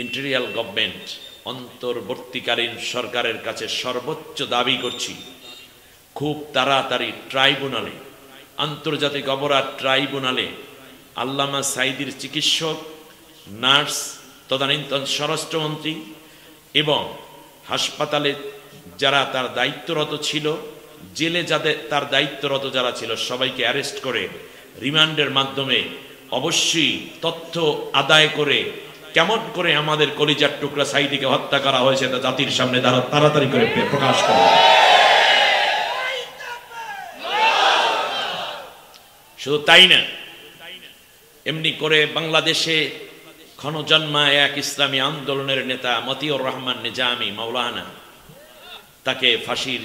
ইন্টেরিয়াল government অন্তর্বর্তীকালীন সরকারের কাছে সর্বোচ্চ দাবি করছি, খুব তাড়াতাড়ি ট্রাইব্যুনালে, আন্তর্জাতিক অপরাধ ট্রাইব্যুনালে আল্লামা সাঈদীর চিকিৎসক, নার্স, তদানীন্তন স্বরাষ্ট্রমন্ত্রী এবং হাসপাতালে যারা তার দায়িত্বরত ছিল, জেলে যাদের তার দায়িত্বরত যারা ছিল, সবাইকে অ্যারেস্ট করে রিমান্ডের মাধ্যমে অবশ্যই তথ্য আদায় করে কেমন করে আমাদের কলিজার টুকরা সাঈদীকে হত্যা করা হয়েছে তা জাতির সামনে তাড়াতাড়ি করে প্রকাশ করে। শুধু তাই না, এমনি করে বাংলাদেশে ক্ষণজন্মায় এক ইসলামী আন্দোলনের নেতা মতিউর রহমান নিজামী মাওলানা, তাকে ফাঁসির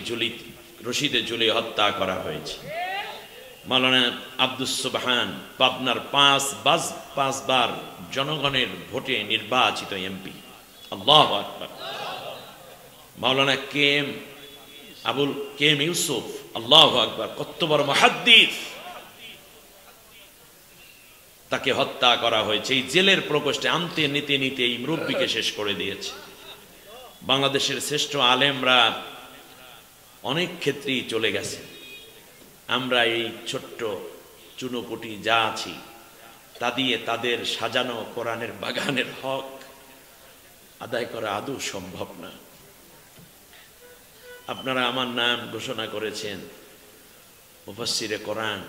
রশিদে ঝুলিয়ে হত্যা করা হয়েছে। মাওলানা আব্দুস সুবহান পাবনার পাঁচবার জনগণের ভোটে নির্বাচিত এমপি। আল্লাহু আকবার। মাওলানা কে এম ইউসুফ, আল্লাহু আকবার, কত বড় মুহাদ্দিস, তাকে হত্যা করা হয়েছে। এই জেলের প্রকোষ্ঠে আনতে নিতে নিতে এই মুরব্বীকে শেষ করে দিয়েছে। বাংলাদেশের শ্রেষ্ঠ আলেমরা অনেক ক্ষেত্রেই চলে গেছে। আমরা এই ছোট্ট চুনোপুটি যা আছি তা দিয়ে তাদের সাজানো কোরআনের বাগানের হক আদায় করা আদৌ সম্ভব না। আপনারা আমার নাম ঘোষণা করেছেন মুফাসসিরে কোরআন,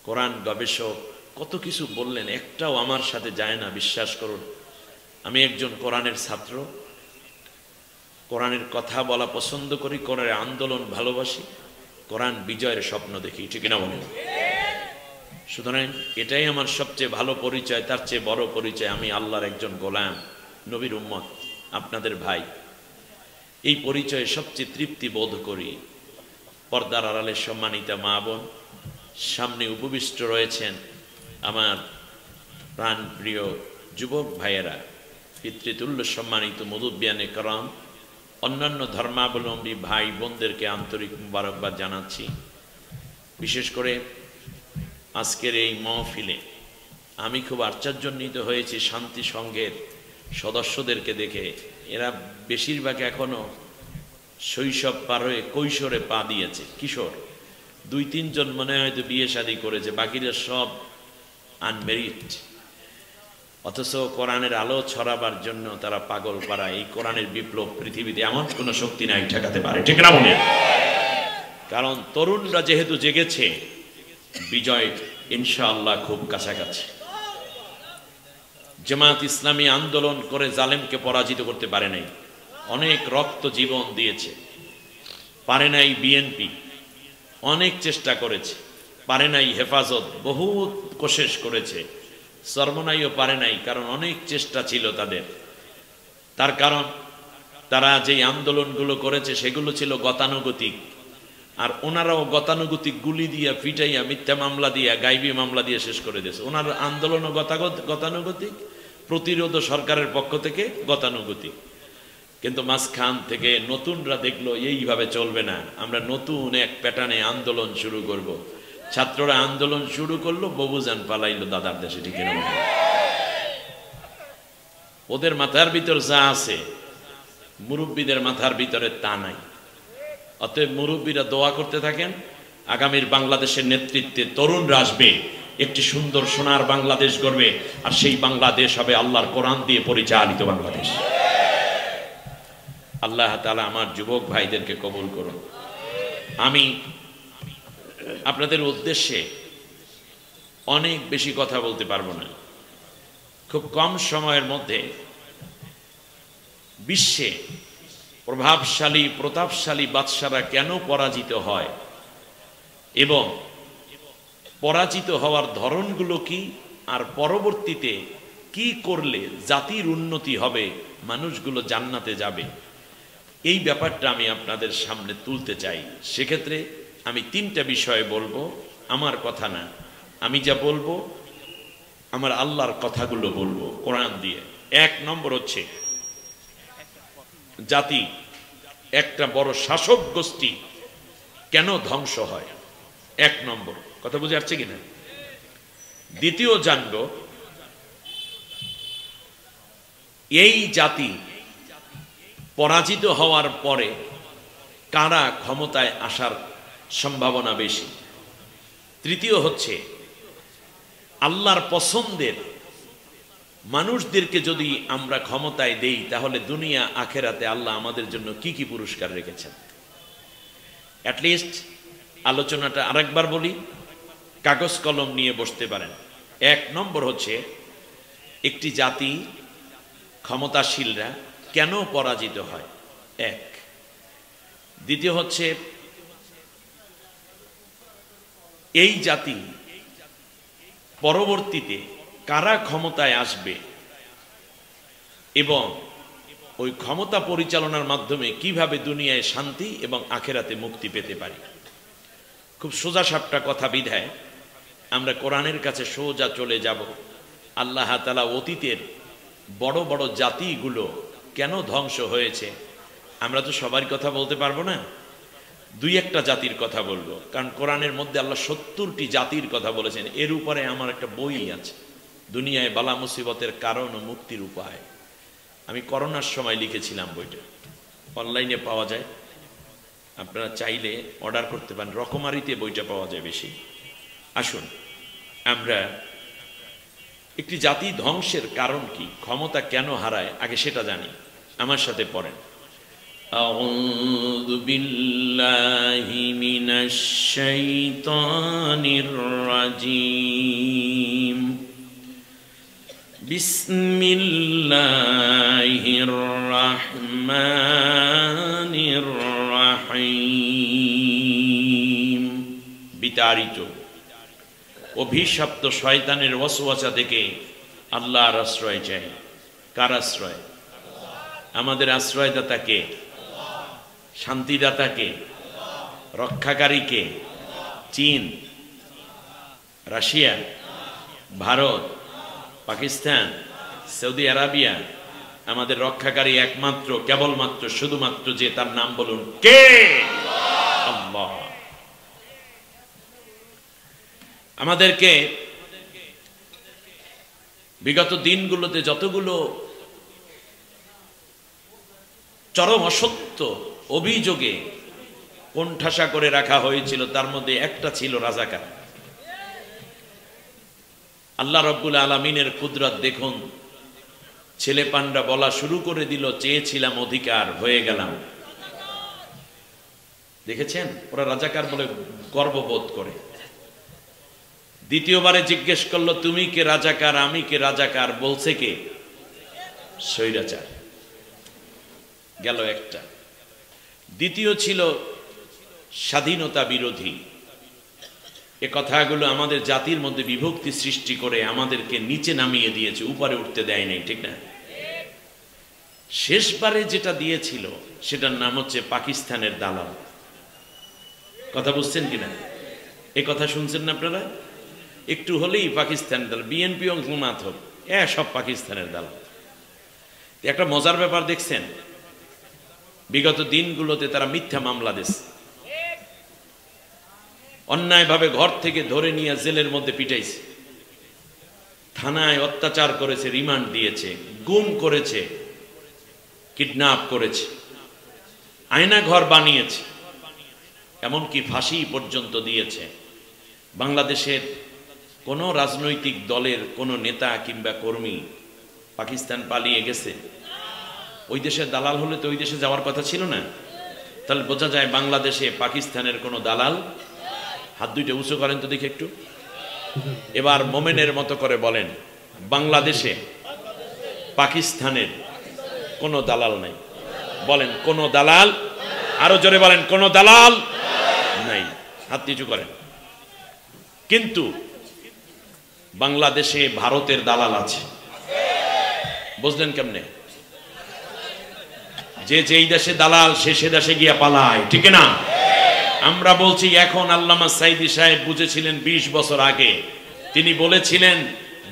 কোরআন গবেষক, কত কিছু বললেন, একটাও আমার সাথে যায় না। বিশ্বাস করুন, আমি একজন কোরআনের ছাত্র, কোরআনের কথা বলা পছন্দ করি, কোরআনের আন্দোলন ভালোবাসি, কোরআন বিজয়ের স্বপ্ন দেখি, ঠিক না বলেন? সুতরাং এটাই আমার সবচেয়ে ভালো পরিচয়। তার চেয়ে বড় পরিচয়, আমি আল্লাহর একজন গোলাম, নবীর উম্মত, আপনাদের ভাই। এই পরিচয়ে সবচেয়ে তৃপ্তি বোধ করি। পর্দার আড়ালে সম্মানিতা মা বোন, সামনে উপবিষ্ট রয়েছেন আমার প্রাণ প্রিয় যুবক ভাইয়েরা, পিতৃতুল্য সম্মানিত মুরব্বিয়ানে করম, অন্যান্য ধর্মাবলম্বী ভাই বোনদেরকে আন্তরিক মুবারকবাদ জানাচ্ছি। বিশেষ করে আজকের এই মহফিলে আমি খুব আশ্চর্যান্বিত হয়েছি শান্তি সংঘের সদস্যদেরকে দেখে। এরা বেশিরভাগ এখনো শৈশব পার হয়ে কৈশোরে পা দিয়েছে, কিশোর। 2-3 জন মনে হয়তো বিয়ে শাদী করেছে, বাকিরা সব আনমেরিড। অথচ কোরআনের আলো ছড়াবার জন্য তারা পাগল পারা। এই কোরআনের বিপ্লব পৃথিবীতে এমন কোনো শক্তি নাই ঠেকাতে পারে, ঠিক না মনে? কারণ তরুণরা যেহেতু জেগেছে, বিজয় ইনশাআল্লাহ খুব কাছাকাছি। জামাত ইসলামী আন্দোলন করে জালেমকে পরাজিত করতে পারে নাই, অনেক রক্ত জীবন দিয়েছে। পারে নাই বিএনপি, অনেক চেষ্টা করেছে, পারে নাই হেফাজত, বহুত কোশিশ করেছে, সরমনাইও পারে নাই, কারণ অনেক চেষ্টা ছিল তাদের। তার কারণ তারা যেই আন্দোলনগুলো করেছে সেগুলো ছিল গতানুগতিক, আর ওনারাও গতানুগতিক গুলি দিয়া, পিটাইয়া, মিথ্যা মামলা দিয়া, গাইবী মামলা দিয়ে শেষ করে দিয়েছে। ওনার আন্দোলনও গতানুগতিক, প্রতিরোধ সরকারের পক্ষ থেকে গতানুগতিক। কিন্তু মাঝখান থেকে নতুনরা দেখলো এইভাবে চলবে না, আমরা নতুন এক প্যাটার্নে আন্দোলন শুরু করব। ছাত্ররা আন্দোলন শুরু করলো, ববুজান পালাইলো দাদার দেশে, ঠিক না? ওদের মাথার ভিতর যা আছে মুরব্বীদের মাথার ভিতরে তা নাই। অতএব মুরব্বীরা দোয়া করতে থাকেন, আগামীর বাংলাদেশের নেতৃত্বে তরুণরা আসবে, একটি সুন্দর সোনার বাংলাদেশ গড়বে, আর সেই বাংলাদেশ হবে আল্লাহর কোরআন দিয়ে পরিচালিত বাংলাদেশ। আল্লাহ তাআলা আমার যুবক ভাইদেরকে কবুল করুন। আমি আপনাদের উদ্দেশ্যে অনেক বেশি কথা বলতে পারবো না। খুব কম সময়ের মধ্যে বিশ্বে প্রভাবশালী প্রতাপশালী বাদশারা কেন পরাজিত হয় এবং পরাজিত হওয়ার ধরনগুলো কি, আর পরবর্তীতে কি করলে জাতির উন্নতি হবে, মানুষগুলো জান্নাতে যাবে, এই ব্যাপারটা আমি আপনাদের সামনে তুলতে চাই। সেক্ষেত্রে আমি 3টা বিষয় বলবো, আমার কথা না, আমি যা বলবো আমার আল্লাহর কথাগুলো বলবো কোরআন দিয়ে। 1 নম্বর হচ্ছে, জাতি, একটা বড় শাসক গোষ্ঠী কেন ধ্বংস হয়, 1 নম্বর। কথা বুঝে আসছে কিনা? দ্বিতীয় জানবো এই জাতি পরাজিত হওয়ার পরে কারা ক্ষমতায় আসার সম্ভাবনা বেশি। তৃতীয় হচ্ছে আল্লাহর পছন্দের মানুষদেরকে যদি আমরা ক্ষমতায় দেই তাহলে দুনিয়া আখেরাতে আল্লাহ আমাদের জন্য কি কি পুরস্কার রেখেছেন। অ্যাটলিস্ট আলোচনাটা আরেকবার বলি, কাগজ কলম নিয়ে বসতে পারেন। 1 নম্বর হচ্ছে একটি জাতি ক্ষমতাশীলরা কেন পরাজিত হয়, 1। দ্বিতীয় হচ্ছে এই জাতি পরবর্তীতে কারা ক্ষমতায় আসবে এবং ওই ক্ষমতা পরিচালনার মাধ্যমে কিভাবে দুনিয়ায় শান্তি এবং আখেরাতে মুক্তি পেতে পারি। খুব সোজা সাপটা কথা বিধায় আমরা কোরআনের কাছে সোজা চলে যাব। আল্লাহ তাআলা অতীতের বড় বড় জাতিগুলো কেন ধ্বংস হয়েছে, আমরা তো সবার কথা বলতে পারবো না, 2-1টা জাতির কথা বলবো, কারণ কোরআনের মধ্যে আল্লাহ 70টি জাতির কথা বলেছেন। এর উপরে আমার একটা বই আছে, দুনিয়ায় বালা মুসিবতের কারণ ও মুক্তির উপায়। আমি করোনার সময় লিখেছিলাম বইটা, অনলাইনে পাওয়া যায়, আপনারা চাইলে অর্ডার করতে পারেন, রকমারিতে বইটা পাওয়া যায় বেশি। আসুন আমরা একটি জাতি ধ্বংসের কারণ কি, ক্ষমতা কেন হারায়, আগে সেটা জানি। আমার সাথে পড়েন, আউযু বিল্লাহি মিনাশ শাইতানির রাজীম, বিসমিল্লাহির রাহমানির রাহিম। বিতাড়িত অভিশপ্ত শয়তানের ওয়াসওয়াসা থেকে আল্লাহর আশ্রয় চাই। কার আশ্রয়? আমাদের আশ্রয়দাতা কে? শান্তিদাতা কে? রক্ষাকারী কে? চীন, Russia, Bharat, Pakistan, Saudi Arabia? আমাদের রক্ষাকারী একমাত্র, কেবলমাত্র, শুধুমাত্র যে, তার নাম বলুন, কে? আল্লাহ। আমাদেরকে বিগত দিনগুলোতে যতগুলো চরম অসত্য অভিযোগে কোণঠাসা করে রাখা হয়েছিল তার মধ্যে একটা ছিল রাজাকার। আল্লাহ রাব্বুল আলামিনের কুদরত দেখুন, ছেলে পান্ডা বলা শুরু করে দিল, চেয়েছিলাম অধিকার, হয়ে গেলাম। দেখেছেন, ওরা রাজাকার বলে গর্ববোধ করে। দ্বিতীয়বারে জিজ্ঞেস করলো, তুমি কে রাজাকার, আমি কে রাজাকার, বলছে কে? স্বৈরাচার। গেল একটা। দ্বিতীয় ছিল স্বাধীনতা বিরোধী। এ কথাগুলো আমাদের জাতির মধ্যে বিভক্তি সৃষ্টি করে আমাদেরকে নিচে নামিয়ে দিয়েছে, উপরে উঠতে দেয় নাই, ঠিক না? শেষবারে যেটা দিয়েছিল সেটার নাম হচ্ছে পাকিস্তানের দালাল। কথা বুঝছেন কিনা? এ কথা শুনছেন না আপনারা? একটু হলেই পাকিস্তানের দালাল, বিএনপি ও জামাত হোক, সব পাকিস্তানের দালাল। একটা মজার ব্যাপার দেখছেন, বিগত দিনগুলোতে তারা মিথ্যা মামলা দিয়েছে, অন্যায়ভাবে ঘর থেকে ধরে নিয়ে জেলের মধ্যে পিটাইছে, থানায় অত্যাচার করেছে, রিমান্ড দিয়েছে, গুম করেছে, কিডন্যাপ করেছে, আয়না ঘর বানিয়েছে, এমনকি ফাঁসি পর্যন্ত দিয়েছে। বাংলাদেশের কোন রাজনৈতিক দলের কোন নেতা কিংবা কর্মী পাকিস্তান পালিয়ে গেছে? ওই দেশের দালাল হলে তো ওই দেশে যাওয়ার কথা ছিল না। তাহলে বোঝা যায় বাংলাদেশে পাকিস্তানের কোনো দালাল। হাত দুইটা উঁচু করেন তো দেখি একটু। এবার মোমেনের মতো করে বলেন, বাংলাদেশে পাকিস্তানের কোনো দালাল নাই। বলেন, কোনো দালাল। আরো জোরে বলেন, কোনো দালাল নাই। হাত নিচু করেন। কিন্তু বাংলাদেশে ভারতের দালাল আছে। বুঝলেন কেমনে? যে যেই দেশে দালাল সে দেশে গিয়া পালায়, ঠিক না? আমরা বলছি এখন, আল্লামা সাইদি সাহেব বুঝেছিলেন 20 বছর আগে। তিনি বলেছিলেন,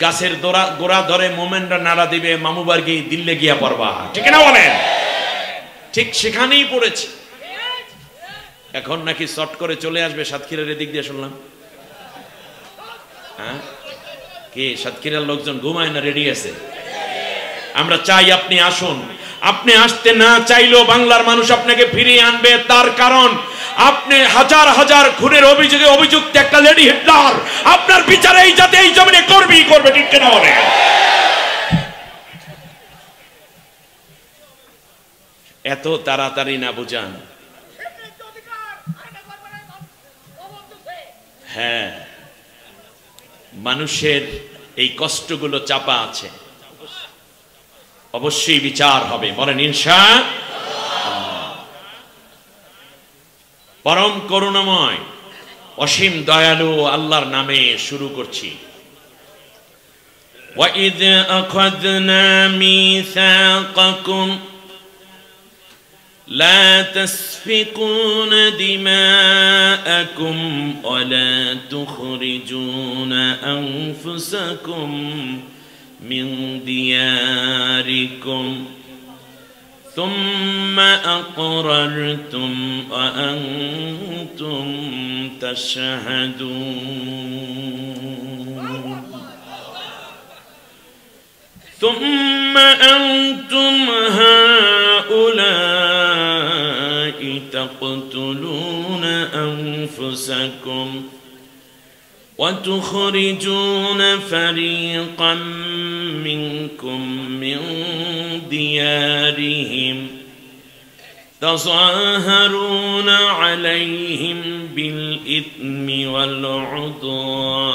গাছের গোড়া ধরে মোমেনরা নাড়া দিবে, মামুবার গিয়ে দিল্লে গিয়া পড়বা, ঠিক না? বলেন, ঠিক সেখানেই পড়েছে। এখন নাকি শর্ট করে চলে আসবে সাতক্ষীরার দিক দিয়ে শুনলাম। হ্যাঁ, কে সাতক্ষীরার লোকজন ঘুমায় না রেডি আছে? আমরা চাই আপনি আসুন। আপনি আসতে না চাইলেও বাংলার মানুষ আপনাকে ফিরিয়ে আনবে, তার কারণ আপনি হাজার হাজার খুনের অভিযোগে অভিযুক্ত একটা লেডি হিটলার, আপনার বিচারে এই জাতি এই জমিনে করবেই করবে, ঠিক কিনা বলে? এত তাড়াতাড়ি না বুঝান। হ্যাঁ, মানুষের এই কষ্টগুলো চাপা আছে, অবশ্যই বিচার হবে, বলেন ইনশাআল্লাহ। পরম করুণাময় অসীম দয়ালু আল্লাহর নামে শুরু করছি। وَإِذْ أَخَذْنَا مِيثَاقَكُمْ لَا تَسْفِكُونَ دِمَاءَكُمْ وَلَا تُخْرِجُونَ أَنفُسَكُمْ مِنْ دِيَارِكُمْ ثُمَّ أَقْرَرْتُمْ وَأَنْتُمْ تَشْهَدُونَ ثُمَّ أَنْتُمْ هَؤُلَاءِ تَقْتُلُونَ أَنفُسَكُمْ وَتُخْرِجُونَ فَرِيقًا مِنْكُمْ مِنْ دِيَارِهِمْ تَظَاهَرُونَ عَلَيْهِمْ بِالْإِثْمِ وَالْعُدْوَانِ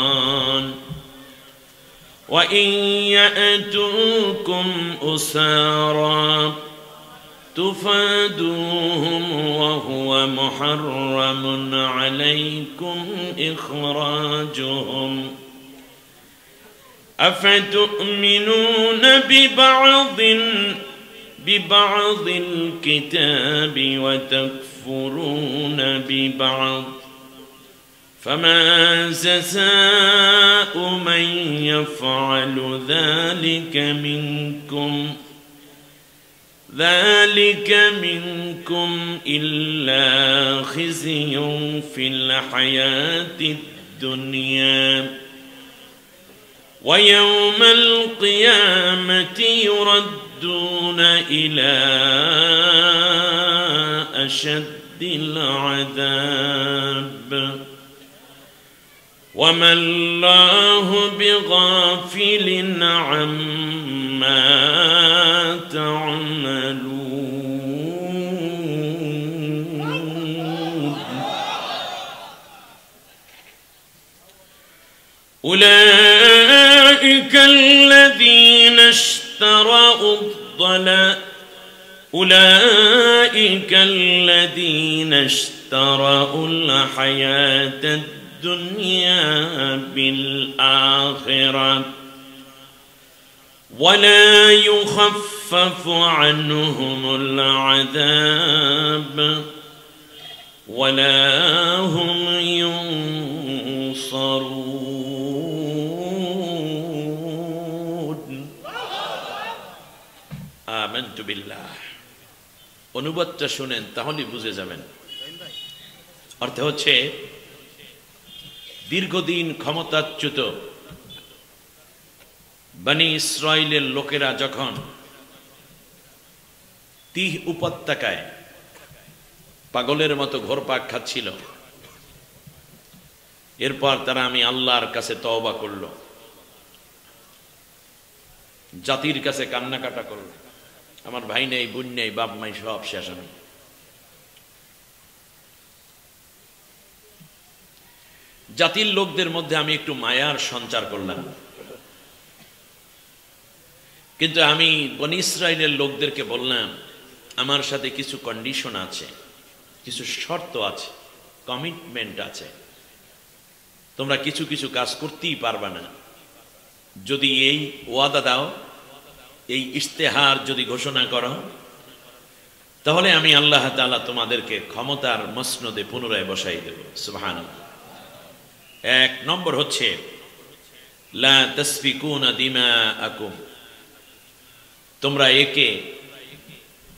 وَإِنْ يَأْتُوكُمْ أُسَارَى تُفَادُوهُمْ وَهُوَ مُحَرَّمٌ عَلَيْكُمْ إِخْرَاجُهُمْ أَفَتُؤْمِنُونَ بِبَعْضِ الْكِتَابِ وَتَكْفُرُونَ بِبَعْضٍ فَمَا جَزَاءُ مَنْ يَفْعَلُ ذَلِكَ مِنْكُمْ إِلَّا خِزْيٌ فِي الْحَيَاةِ الدُّنْيَا وَيَوْمَ الْقِيَامَةِ يُرَدُّونَ إِلَى أَشَدِّ الْعَذَابِ وَمَا اللَّهُ بِغَافِلٍ عَمَّا تَعْمَلُونَ أُولَئِكَ الَّذِينَ اشْتَرَوُا الْحَيَاةَ الدُّنْيَا بِالْآخِرَةِ وَلَا يُخَفَّفُ عَنْهُمُ الْعَذَابُ وَلَا هُمْ يُنصَرُونَ آمنت بالله। অনুবাদটা শুনেন তাহলে বুঝে যাবেন। অর্থ হচ্ছে, দীর্ঘদিন ক্ষমতাচ্যুত বনি ইসরাইলের লোকেরা যখন তিহ উপত্যকায় পাগলের মতো ঘোরপাক খাচ্ছিল, এরপর তারা আমি আল্লাহর কাছে তওবা করল, জাতির কাছে কান্নাকাটা করল, আমার ভাই নেই, বোন নেই, বাপ মাই সব শেষ। জাতির লোকদের মধ্যে আমি একটু মায়ার সঞ্চার করলাম, কিন্তু আমি বনি ইসরাইলের লোকদেরকে বললাম আমার সাথে কিছু কন্ডিশন আছে, কিছু শর্ত আছে, কমিটমেন্ট আছে, তোমরা কিছু কিছু কাজ করতেই পারবে না। যদি এই ওয়াদা দাও, এই ইশতেহার যদি ঘোষণা করো, তাহলে আমি আল্লাহ তাআলা তোমাদেরকে ক্ষমতার মসনদে পুনরায় বসাই দেব। সুবহানাল্লাহ। এক নম্বর হচ্ছে লা তাসফিকুনা দিমাআকুম, তোমরা একে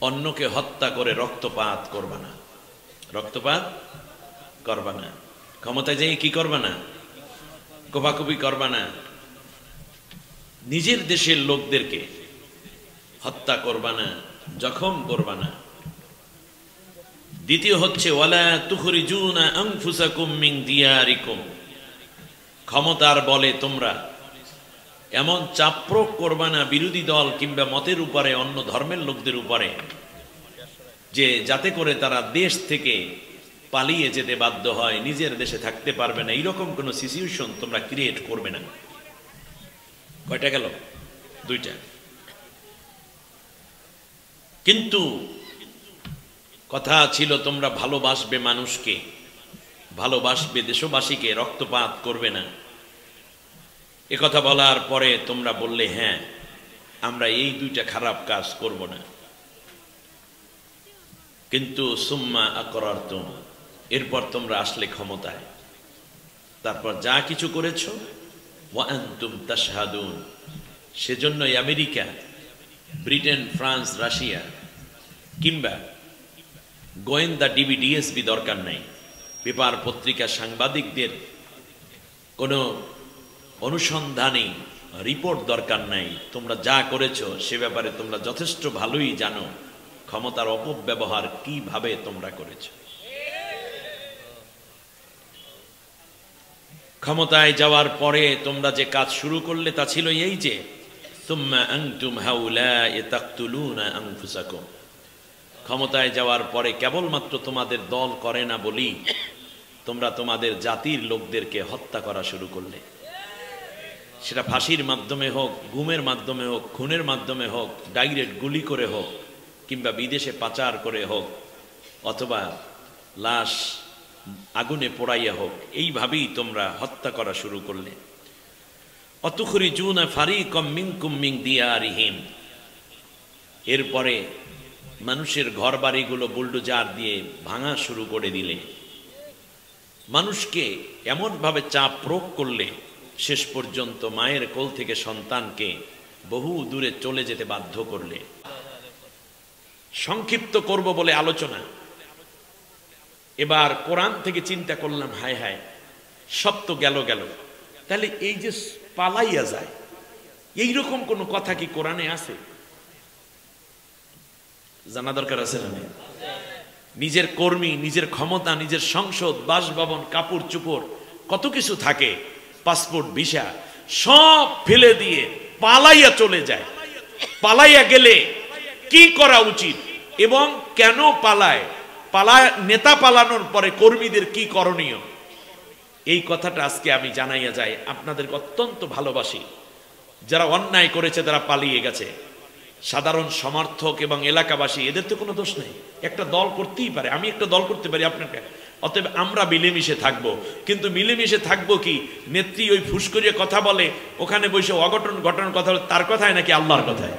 অন্যকে হত্যা করে রক্তপাত করবা না, রক্তপাত করবা না, ক্ষমতায় যাই কি করবা না, কোপাকুপি করবা না। নিজের দেশের লোকদেরকে হত্যা করবা না, জখম করবা না। দ্বিতীয় হচ্ছে ওয়ালা তুখরিজুনা আনফুসাকুম মিন দিয়ারিকুম, ক্ষমতার বলে তোমরা এমন চাপ প্রয়োগ করবা না বিরোধী দল কিংবা মতের উপরে, অন্য ধর্মের লোকদের উপরে, যে যাতে করে তারা দেশ থেকে পালিয়ে যেতে বাধ্য হয়, নিজের দেশে থাকতে পারবে না, এইরকম কোনো সিচুয়েশন তোমরা ক্রিয়েট করবে না। কয়টা গেল? দুইটা। কিন্তু কথা ছিল তোমরা ভালোবাসবে মানুষকে, ভালোবাসবে দেশবাসীকে, রক্তপাত করবে না। একথা বলার পরে তোমরা বললে হ্যাঁ আমরা এই দুইটা খারাপ কাজ করব না। কিন্তু সুম্মা আকরারতুম, এরপর তোমরা আসলে ক্ষমতায়, তারপর যা কিছু করেছো ওয়া আনতুম তাশহাদুন, সেজন্যই আমেরিকা, ব্রিটেন, ফ্রান্স, রাশিয়া কিংবা গোয়েন্দা ডিবিডিএসবি দরকার নাই, পেপার পত্রিকা সাংবাদিকদের কোনো অনুসন্ধানী রিপোর্ট দরকার নাই। তোমরা যা করেছো সে ব্যাপারে তোমরা যথেষ্ট ভালোই জানো ক্ষমতার অপব্যবহার কিভাবে তোমরা করেছো। ক্ষমতায় যাওয়ার পরে তোমরা যে কাজ শুরু করলে তা ছিল এই যে সুম্মা আনতুম হাউলাই তাকতুলুনা আনফুসাকুম, ক্ষমতায় যাওয়ার পরে কেবলমাত্র তোমাদের দল করে না বলি তোমরা তোমাদের জাতির লোকদেরকে হত্যা করা শুরু করলে। সেটা ফাঁসির মাধ্যমে হোক, গুমের মাধ্যমে হোক, খুনের মাধ্যমে হোক, ডাইরেক্ট গুলি করে হোক, কিংবা বিদেশে পাচার করে হোক, অথবা লাশ আগুনে পোড়াইয়া হোক, এইভাবেই তোমরা হত্যা করা শুরু করলে। অতুখরিজুনা ফারিকাম মিনকুম মিন দিয়ারিহিম, এরপরে মানুষের ঘর বাড়িগুলো বুলডোজার দিয়ে ভাঙা শুরু করে দিলে, মানুষকে এমনভাবে চাপ প্রয়োগ করলে শেষ পর্যন্ত মায়ের কোল থেকে সন্তানকে বহু দূরে চলে যেতে বাধ্য করলে। সংক্ষিপ্ত করব বলে আলোচনা, এবার কোরআন থেকে চিন্তা করলাম, হায় হায় সব তো গেল গেল, তাহলে এই যে পালাইয়া যায় এইরকম কোন কথা কি কোরআনে আছে? জানা দরকার আছে না? নিজের কর্মী, নিজের ক্ষমতা, নিজের সংসদ, বাসভবন, কাপড় চোপড়, কত কিছু থাকে, পাসপোর্ট, ভিসা সব ফেলে দিয়ে পালাইয়া চলে যায়। পালাইয়া গেলে কি করা উচিত এবং কেন পালায়, নেতা পালানোর পরে কর্মীদের কি করণীয়, এই কথাটা আজকে আমি জানাইয়া যাই। আপনাদেরকে অত্যন্ত ভালোবাসি। যারা অন্যায় করেছে, তারা পালিয়ে গেছে, সাধারণ সমর্থক এবং এলাকাবাসী, এদের তো কোনো দোষ নেই। একটা দল করতেই পারে, আমি একটা দল করতে পারি আপনাকে, অতএব আমরা মিলেমিশে থাকবো। কিন্তু মিলেমিশে থাকবো কি, নেত্রী ওই ফুসকরিয়ে কথা বলে, ওখানে বসে অঘটন ঘটনার কথা বলে, তার কথায় নাকি আল্লাহর কথায়?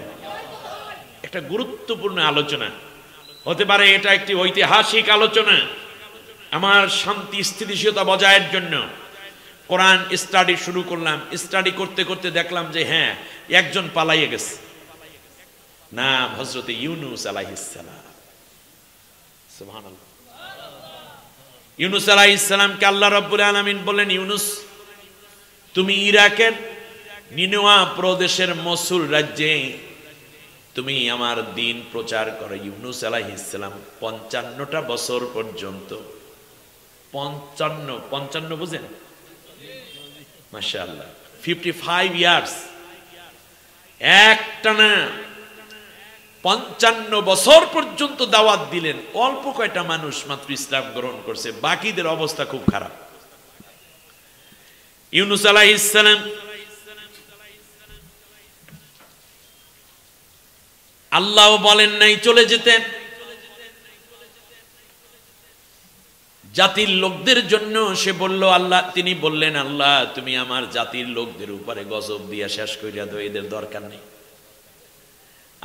একটা গুরুত্বপূর্ণ আলোচনা হতে পারে, এটা একটি ঐতিহাসিক আলোচনা। আমার শান্তি স্থিতিশীলতা বজায়ের জন্য কোরআন স্টাডি শুরু করলাম। স্টাডি করতে করতে দেখলাম যে হ্যাঁ একজন পালাইয়ে গেছে, নাম হযরত ইউনূস আলাইহিস সালাম। সুবহানাল্লাহ। ইউনূস আলাইহিস সালামকে আল্লাহ রাব্বুল আলামিন বলেন, ইউনূস তুমি ইরাকের নিনওয়া প্রদেশের মসুল রাজ্যে তুমি আমার দিন প্রচার করো। ইউনূস আলাইহিস সালাম 55টা বছর পর্যন্ত, 55 বুঝেন? মাশাআল্লাহ, 55 ইয়ার্স একটানা 55 বছর পর্যন্ত দাওয়াত দিলেন। অল্প কয়টা মানুষ মাত্র ইসলাম গ্রহণ করছে, বাকিদের অবস্থা খুব খারাপ। ইউনূস আলাইহিস সালাম আল্লাহ বলেন নাই চলে যেতেন, জাতির লোকদের জন্য সে বলল, আল্লাহ তিনি বললেন, আল্লাহ তুমি আমার জাতির লোকদের উপরে গজব দিয়া শেষ কইরা দাও, এদের দরকার নেই।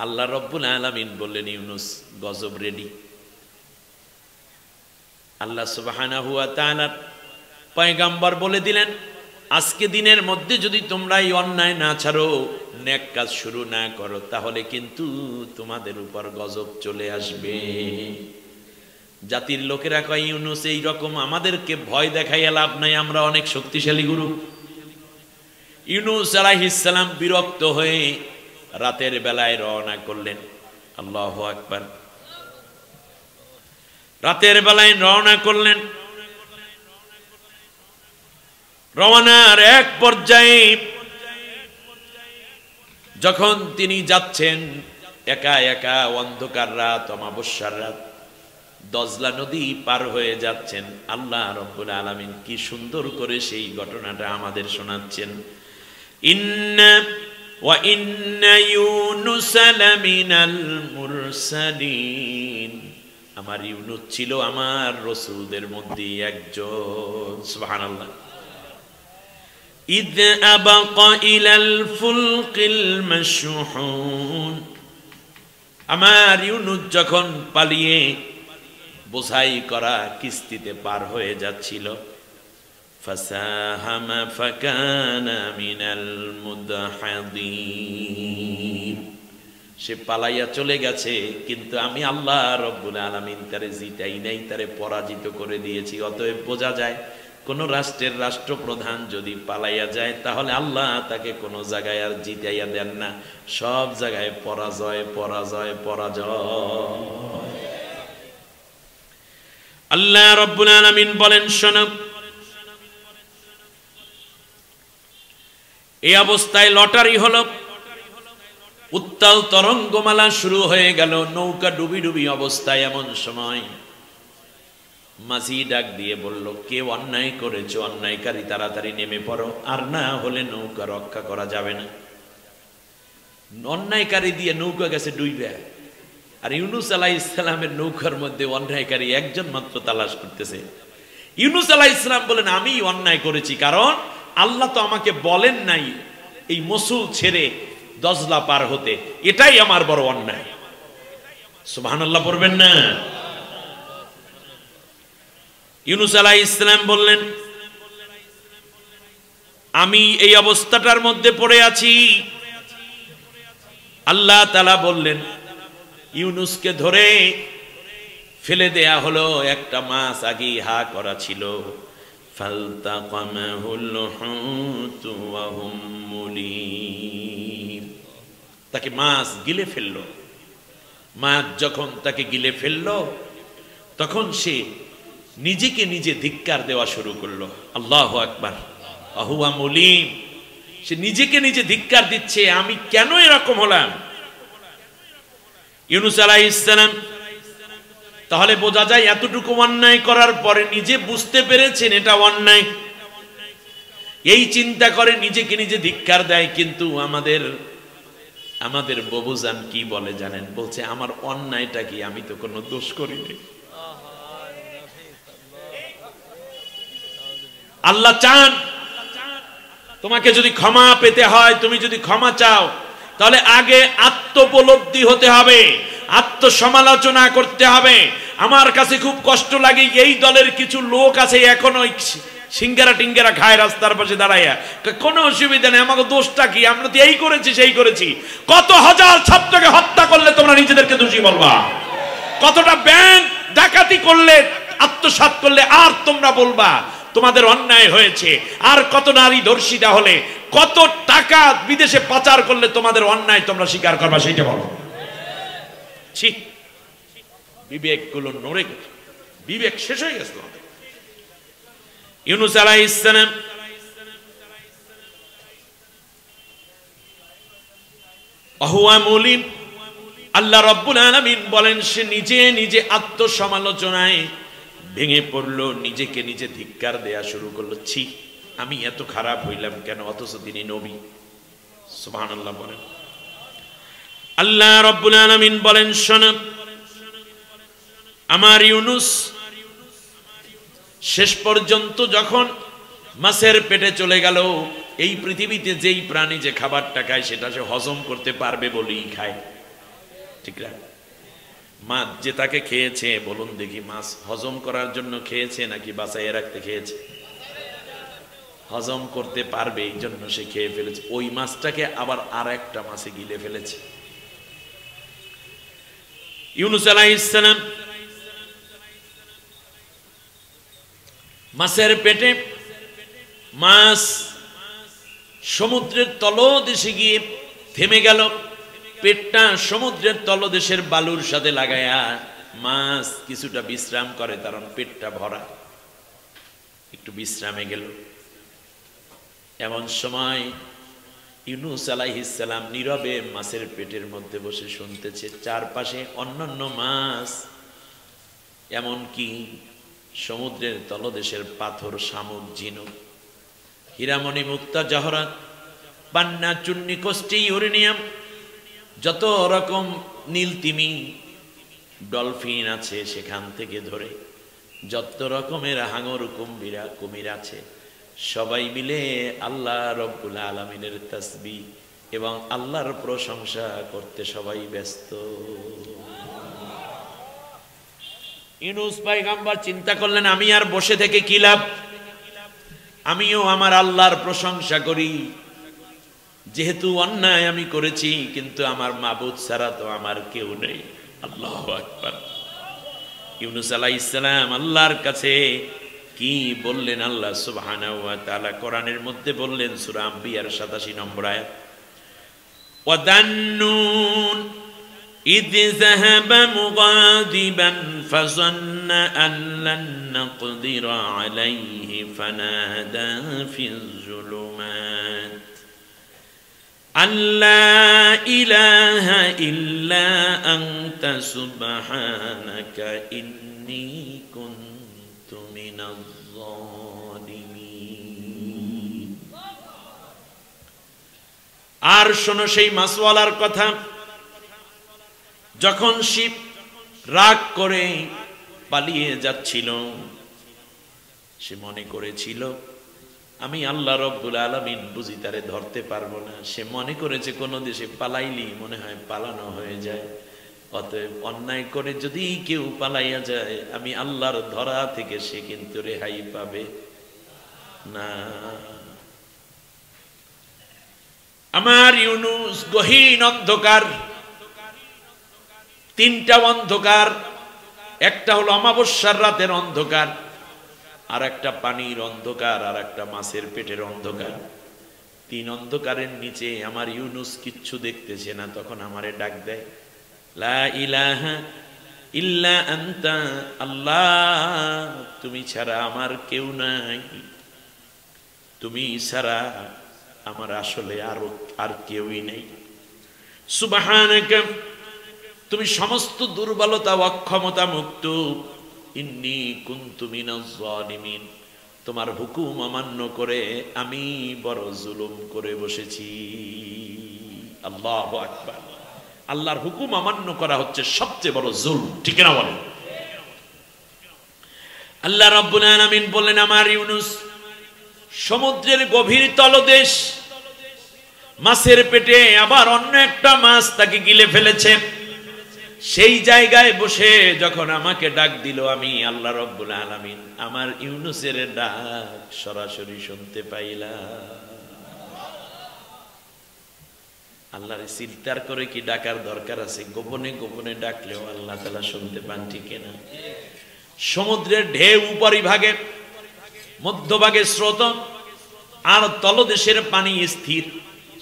আল্লাহ রব্বুল আলামিন বললেন, ইউনূস গজব রেডি। আল্লাহ সুবহানাহু ওয়া তাআলা পয়গম্বর বলে দিলেন, আজকে দিনের মধ্যে যদি তোমরা এই অন্যায় না ছাড়ো, নেক কাজ শুরু না করো, তাহলে কিন্তু তোমাদের উপর গজব চলে আসবে। জাতির লোকেরা কয়, ইউনূস এই রকম আমাদেরকে ভয় দেখাইয়া লাভ নাই, আমরা অনেক শক্তিশালী গুরু। ইউনূস আলাইহিস সালাম বিরক্ত হয়ে রাতের বেলায় রওনা করলেন। আল্লাহু আকবার। রাতের বেলায় রওনা করলেন। রওনার এক পর্যায়ে যখন তিনি যাচ্ছেন, একা একা অন্ধকার রাত, অমাবস্যার রাত, দজলা নদী পার হয়ে যাচ্ছেন। আল্লাহ রাব্বুল আলামিন কি সুন্দর করে সেই ঘটনাটা আমাদের শোনাচ্ছেন। ইন্না ওয়া ইন্না ইউনুস লামিনাল মুরসালিন, আমার ইউনুস ছিল আমার রাসূলদের মধ্যে একজন। সুবহানাল্লাহ। ইয আবাকা ইলাল ফুলকিল মাশহুন, আমার ইউনুস যখন পালিয়ে বোঝাই করা কিস্তিতে পার হয়ে যাচ্ছিল, ফাসাহামা ফাকানা মিনাল মুদহাদিন, সে পালাইয়া চলে গেছে, কিন্তু আমি আল্লাহ রাব্বুল আলামিন তারে জিতাই নাই, তারে পরাজিত করে দিয়েছি। অতএব বোঝা যায় কোন রাষ্ট্রের রাষ্ট্রপ্রধান যদি পালাইয়া যায় তাহলে আল্লাহ তাকে কোনো জায়গায় আর জিতাইয়া দেন না, সব জায়গায় পরাজয় পরাজয় পরাজয়। আল্লাহ রাব্বুল আলামিন বলেন, শোনো, এই অবস্থায় লটারি হলো, উত্তাল তরঙ্গমালা শুরু হয়ে গেল, নৌকা ডুবি ডুবি অবস্থায়। এমন সময় মাঝি ডাক দিয়ে বলল, কেউ অন্যায় করেছে, অন্যায়কারী তাড়াতাড়ি নেমে পড়ো, আর না হলে নৌকা রক্ষা করা যাবে না। অন্যায়কারী দিয়ে নৌকা গেছে ডুইবে, আর ইউনুস আলাইহিস সালামের নৌকার মধ্যে অন্যায়কারী একজন মাত্র তালাশ করতেছে। ইউনুস আলাইহিস সালাম বলেন, আমি অন্যায় করেছি, কারণ আল্লাহ তো আমাকে বলেন নাই এই মসুল ছেড়ে দজলা পার হতে, এটাই আমার বড় অন্যায়। সুবহানাল্লাহ পড়বেন না? ইউনুস আলাইহিস সালাম বললেন, আমি এই অবস্থাটার মধ্যে পড়ে আছি। আল্লাহ তাআলা বললেন, ইউনুসকে ধরে ফেলে দেয়া হলো। একটা মাছ আগে হা করা ছিল, ফালতাকামাহুল হুতু ওয়া হুম মুলিম, তাকে মাছ গিলে ফেললো। মাছ যখন তাকে গিলে ফেললো তখন সে নিজেকে নিজে ধিক্কার দেওয়া শুরু করলো। আল্লাহু আকবার। আহুয়া মুলিম, সে নিজেকে নিজে ধিক্কার দিচ্ছে, আমি কেন এরকম হলাম। ইউনুস আলাইহিস সালাম তাহলে বোঝা যায় এতটুকু অন্যায় করার পরে নিজে বুঝতে পেরেছেন এটা অন্যায়, এই চিন্তা করে নিজেকে নিজে ধিক্কার দেয়। কিন্তু আমাদের বাবুজান কি বলে জানেন? বলছে, আমার অন্যায়টা কি, আমি তো কোনো দোষ করিনি। আল্লাহ চান তোমাকে যদি ক্ষমা পেতে হয়, তুমি যদি ক্ষমা চাও, তাহলে আগে আত্মোপলব্ধি হতে হবে, আত্মসমালোচনা করতে হবে। আমার কাছে খুব কষ্ট লাগে, এই দলের কিছু লোক আছে এখনো সিঙ্গারা টিঙ্গারা খায় রাস্তার পাশে দাঁড়াইয়া, কোনো অসুবিধা নেই, আমাকে দোষটা কি, আমরা তো এই করেছি সেই করেছি। কত হাজার ছাত্রকে হত্যা করলে তোমরা নিজেদেরকে দোষী বলবা? কতটা ব্যাংক ডাকাতি করলে, আত্মসাৎ করলে আর তোমরা বলবা তোমাদের অন্যায় হয়েছে? আর কত নারী ধর্ষিতা হলে, কত টাকা বিদেশে পাচার করলে তোমাদের অন্যায় তোমরা স্বীকার করবা, সেইটা বলো। ঠিক, বিবেক গুলো নড়ে গেছে, বিবেক শেষ হয়ে গেছে। ইউনুস আলাইহিস সালাম আহুয়া মুলিম, আল্লাহ রাব্বুল আলামিন বলেন, সে নিজে নিজে আত্মসমালোচনায় ভেঙে পড়লো, নিজেকে নিজে ধিক্কার দেয়া শুরু করলো। ছি, আমি এত খারাপ হইলাম কেন, অথচ তিনি নবী। সুবহানাল্লাহ বলেন। আল্লাহ রাব্বুল আলামিন বলেন, শোনো, আমার ইউনুস শেষ পর্যন্ত যখন মাছের পেটে চলে গেল, এই পৃথিবীতে যেই প্রাণী যে খাবারটা খায় সেটা সে হজম করতে পারবে বলেই খায়, ঠিক না? মাছ যে তাকে খেয়েছে, বলুন দেখি, মাছ হজম করার জন্য খেয়েছে নাকি বাঁচাইয়ে রাখতে খেয়েছে? হজম করতে পারবে এই জন্য সে খেয়ে ফেলেছে। ওই মাছটাকে আবার আর একটা মাছে গিলে ফেলেছে। ইউনুস আলাইহিস সালাম মাছের পেটে, মাছ সমুদ্রের তলদেশে গিয়ে থেমে গেল। পেটটা সমুদ্রের তলদেশের বালুর সাথে লাগায়া মাছ কিছুটা বিশ্রাম করে, কারণ পেটটা ভরা, একটু বিশ্রামে গেল। এমন সময় ইউনূস আলাইহিস সালাম নীরবে মাছের পেটের মধ্যে বসে শুনতেছে, চারপাশে অন্যান্য মাছ, এমনকি সমুদ্রের তলদেশের পাথর, শামুক, ঝিনুক, হীরামণি, মুক্তা, জহরাত, পান্না, চুন্নি, কষ্টি, ইউরেনিয়াম, যত রকম নীলতিমি, ডলফিন আছে, সেখান থেকে ধরে যত রকমের হাঙর, কুমির আছে, সবাই মিলে আল্লাহ রব্বুল আলামিনের তাসবিহ এবং আল্লাহর প্রশংসা করতে সবাই ব্যস্ত। ইউনূস পয়গম্বর চিন্তা করলেন, আমি আর বসে থেকে কি লাভ, আমিও আমার আল্লাহর প্রশংসা করি। যেহেতু অন্যায় আমি করেছি, কিন্তু আমার মাবুদ ছাড়া তো আমার কেউ নেই। আল্লাহু আকবার। ইউনূস আলাইহিস সালাম আল্লাহর কাছে কি বললেন? আল্লাহ সুবহানাহু ওয়া তাআলা কোরআনের মধ্যে বললেন, সূরা আম্বিয়ার 87 নম্বর আয়াত, ওয়াদান্নুন ইয যাহাবা মুগাদিবান ফাযান্না আন লান নাকদিরা আলাইহি ফানাদা ফিজ যুলুমাত আল্লা ইলাহা ইল্লা আনতা সুবহানাকা ইন্নী কুনতু মিনাজ জালিমিন। আর শোনো সেই মাছওয়ালার কথা, যখন শিব রাগ করে পালিয়ে যাচ্ছিল, সে মনে করেছিল আমি আল্লাহ রব্বুল আলামিন বুঝি তারে ধরতে পারবো না। সে মনে করেছে কোন দেশে পালাইলি মনে হয় পালানো হয়ে যায়, অতএব অন্যায় করে যদি কেউ পালাইয়া যায়, আমি আল্লাহর ধরা থেকে সে কিন্তু রেহাই পাবে না। আমার ইউনূস গহীন অন্ধকার, তিনটা অন্ধকার, একটা হলো অমাবস্যার রাতের অন্ধকার, আর একটা পানির অন্ধকার, আর একটা মাছের পেটের অন্ধকার। তিন অন্ধকারের নিচে আমার ইউনূস কিচ্ছু দেখতেছে না। তখন আমারে ডাক দেয়, লা ইলাহা ইল্লা আনতা, আল্লাহ তুমি ছাড়া আমার কেউ নাই, তুমি ছাড়া আমার আসলে আর কেউই নেই। সুবহানাকা, তুমি সমস্ত দুর্বলতা অক্ষমতা মুক্ত। ইন্নী কুনতু মিনাজ জালিমিন, তোমার হুকুম অমান্য করে আমি বড় জুলুম করে বসেছি। আল্লাহু আকবার। আল্লাহর হুকুম অমান্য করা হচ্ছে সবচেয়ে বড় জুলম, ঠিক না বলেন? আল্লাহ রাব্বুল আলামিন বললেন, আমার ইউনূস সমুদ্রের গভীর তলদেশ, মাছের পেটে আবার অন্য একটা মাছ তাকে গিলে ফেলেছে। সেই জায়গায় বসে যখন আমাকে ডাক দিল, আমি আল্লাহ রব্বুল আলামিন আমার ইউনূসের ডাক সরাসরি শুনতে পাইলাম। আল্লাহর চিন্তার করে কি ডাকার দরকার আছে? গোপনে গোপনে ডাকলেও আল্লাহ তাআলা শুনতে পান, ঠিক না? সমুদ্রের ঢেউ উপরিভাগে, মধ্যভাগে স্রোত, আর তলদেশের পানি স্থির।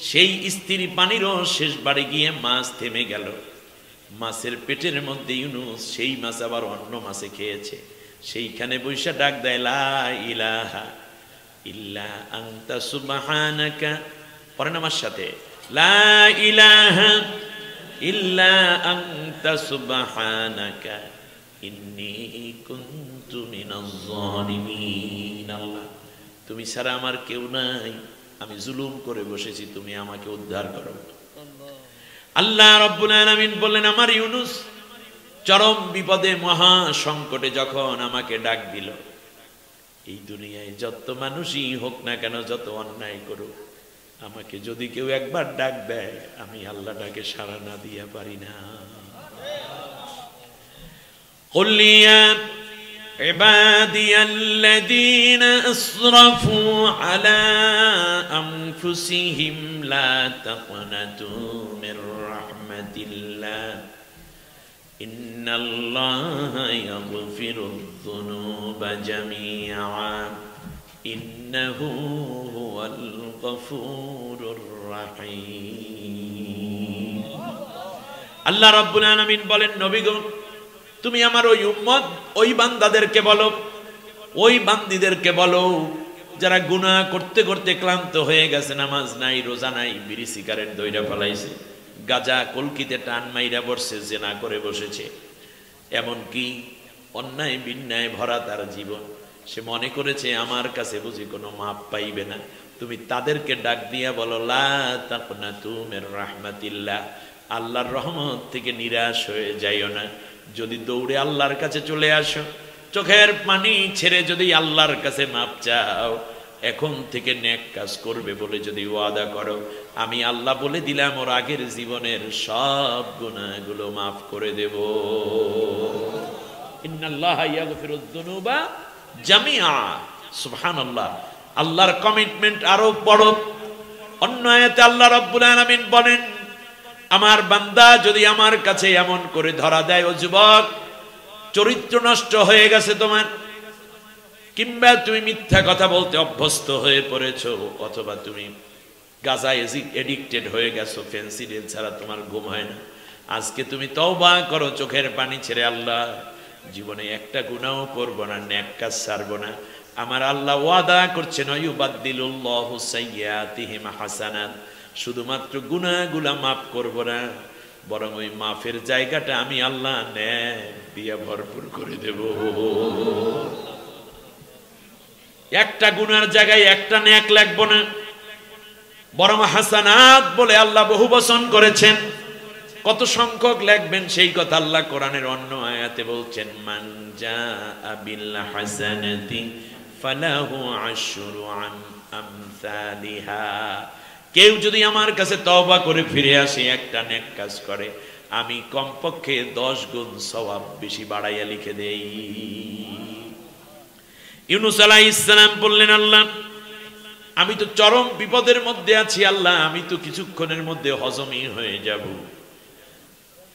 সেই স্থির পানিরও শেষ বাড়ি গিয়ে মাছ থেমে গেল। মাছের পেটের মধ্যে ইউনূস সেই মাছ আবার অন্য মাছে খেয়েছে। সেইখানে বৈশা ডাক দেয়, লা ইলাহা ইল্লা আনতা সুবহানাকা, পড়েন আমার সাথে, লা ইলাহা ইল্লা আনতা সুবহানাকা ইন্নী কুনতু মিনাজ জালিমিন। আল্লাহ তুমি ছাড়া আমার কেউ নাই, আমি জুলুম করে বসেছি, তুমি আমাকে উদ্ধার করো। আল্লাহ রাব্বুল আলামিন বললেন, আমার ইউনূস চরম বিপদে, মহা সংকটে যখন আমাকে ডাক দিল, এই দুনিয়ায় যত মানুষই হোক না কেন, যত অন্যায় করুক, আমাকে যদি কেউ একবার ডাক দেয়, আমি আল্লাহ ডাকে সাড়া না দিয়া পারি না। قل يا عبادي الذين أسرفوا على أنفسهم لا تقنطوا من رحمة الله إن الله يغفر الذنوب جميعا إنه هو الغفور الرحيم। আল্লাহ রাব্বুল আলামিন বলেন, নবী গো, তুমি আমার ওই উম্মত, ওই বান্দাদেরকে বলো, ওই বান্দীদেরকে বলো যারা গুনাহ করতে করতে ক্লান্ত হয়ে গেছে, নামাজ নাই, রোজা নাই, বিড়ি সিগারেট দইরা ফেলাইছে, গাজা কলকিতে টান মাইরা বসছে, জেনা করে বসেছে, এমনকি অন্যায় বিন্যায় ভরা তার জীবন, সে মনে করেছে আমার কাছে বুঝি কোনো মাপ পাইবে না। তুমি তাদেরকে ডাক দিয়া বলো, লা তাকনাতু মির রাহমাতিল্লাহ, আল্লাহর রহমত থেকে নিরাশ হয়ে যাইও না। যদি দৌড়ে আল্লাহর কাছে চলে আসো, চোখের পানি ছেড়ে যদি আল্লাহর কাছে মাপ চাও, এখন থেকে নেক কাজ করবে বলে যদি ওয়াদা করো, আমি আল্লাহ বলে দিলাম ওর আগের জীবনের সব গুনাহগুলো মাফ করে দেব। ইন্নাল্লাহা ইয়াগফিরুয যুনুবা জামিআ। সুবহানাল্লাহ, আল্লাহর কমিটমেন্ট আরো বড়। অন্য আয়াতে আল্লাহ রাব্বুল আলামিন বলেন, আমার বান্দা যদি আমার কাছে এমন করে ধরা দেয়, ও যুবক, চরিত্র নষ্ট হয়ে গেছে তোমার, কিংবা তুমি মিথ্যা কথা বলতে অভ্যস্ত হয়ে পড়েছো, অথবা তুমি গাঁজা এডিক্টেড হয়ে গেছো, ফেন্সিডিল ছাড়া তোমার ঘুম হয় না, আজকে তুমি তওবা করো, চোখের পানি ছেড়ে আল্লাহ জীবনে একটা গুনাহও করব না, নেক কাজ ছাড়বো না। আমার আল্লাহ ওয়াদা করছেন, ইউবাদদিলুল্লাহু সাইয়্যাতিহিম হাসানাত, শুধুমাত্র গুনাহগুলা মাফ করব না, বরং ওই মাফের জায়গাটা আমি আল্লাহ নেক দিয়ে ভরপুর করে দেব। একটা গুনার জায়গায় একটা নেক লাগবো না, বরং হাসানাত বলে আল্লাহ বহু বচন করেছেন। কত সংখ্যক লাগবেন সেই কথা আল্লাহ কোরআনের অন্য আয়াতে বলছেন, মান জাআ বিল হাসানাতি ফালাহু আশরু আমসালিহা। কেউ যদি আমার কাছে তওবা করে ফিরে আসে, একটা নেক কাজ করে, আমি কমপক্ষে 10 গুণ সওয়াব বেশি বাড়াইয়া লিখে দেই। ইউনূস আলাইহিস সালাম বললেন, আল্লাহ আমি তো চরম বিপদের মধ্যে আছি, আল্লাহ আমি তো কিছুক্ষণের মধ্যে হজমই হয়ে যাব,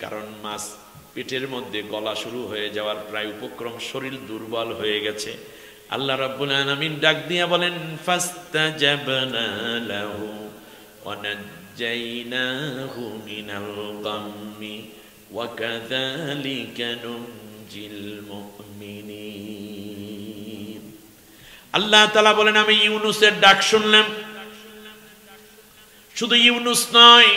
কারণ মাছ পেটের মধ্যে গলা শুরু হয়ে যাওয়ার প্রায় উপক্রম, শরীর দুর্বল হয়ে গেছে। আল্লাহ রাব্বুল আলামিন ডাক দিয়া বলেন, ফাস্তাজাবনা লাহু ওয়া নাজ্জাইনাহু মিনাল গাম্মি ওয়া কাযালিকা নুনজিল মুমিনিন। আল্লাহ তাআলা বলেন, আমি ইউনূসের ডাক শুনলাম। শুধু ইউনূস নয়,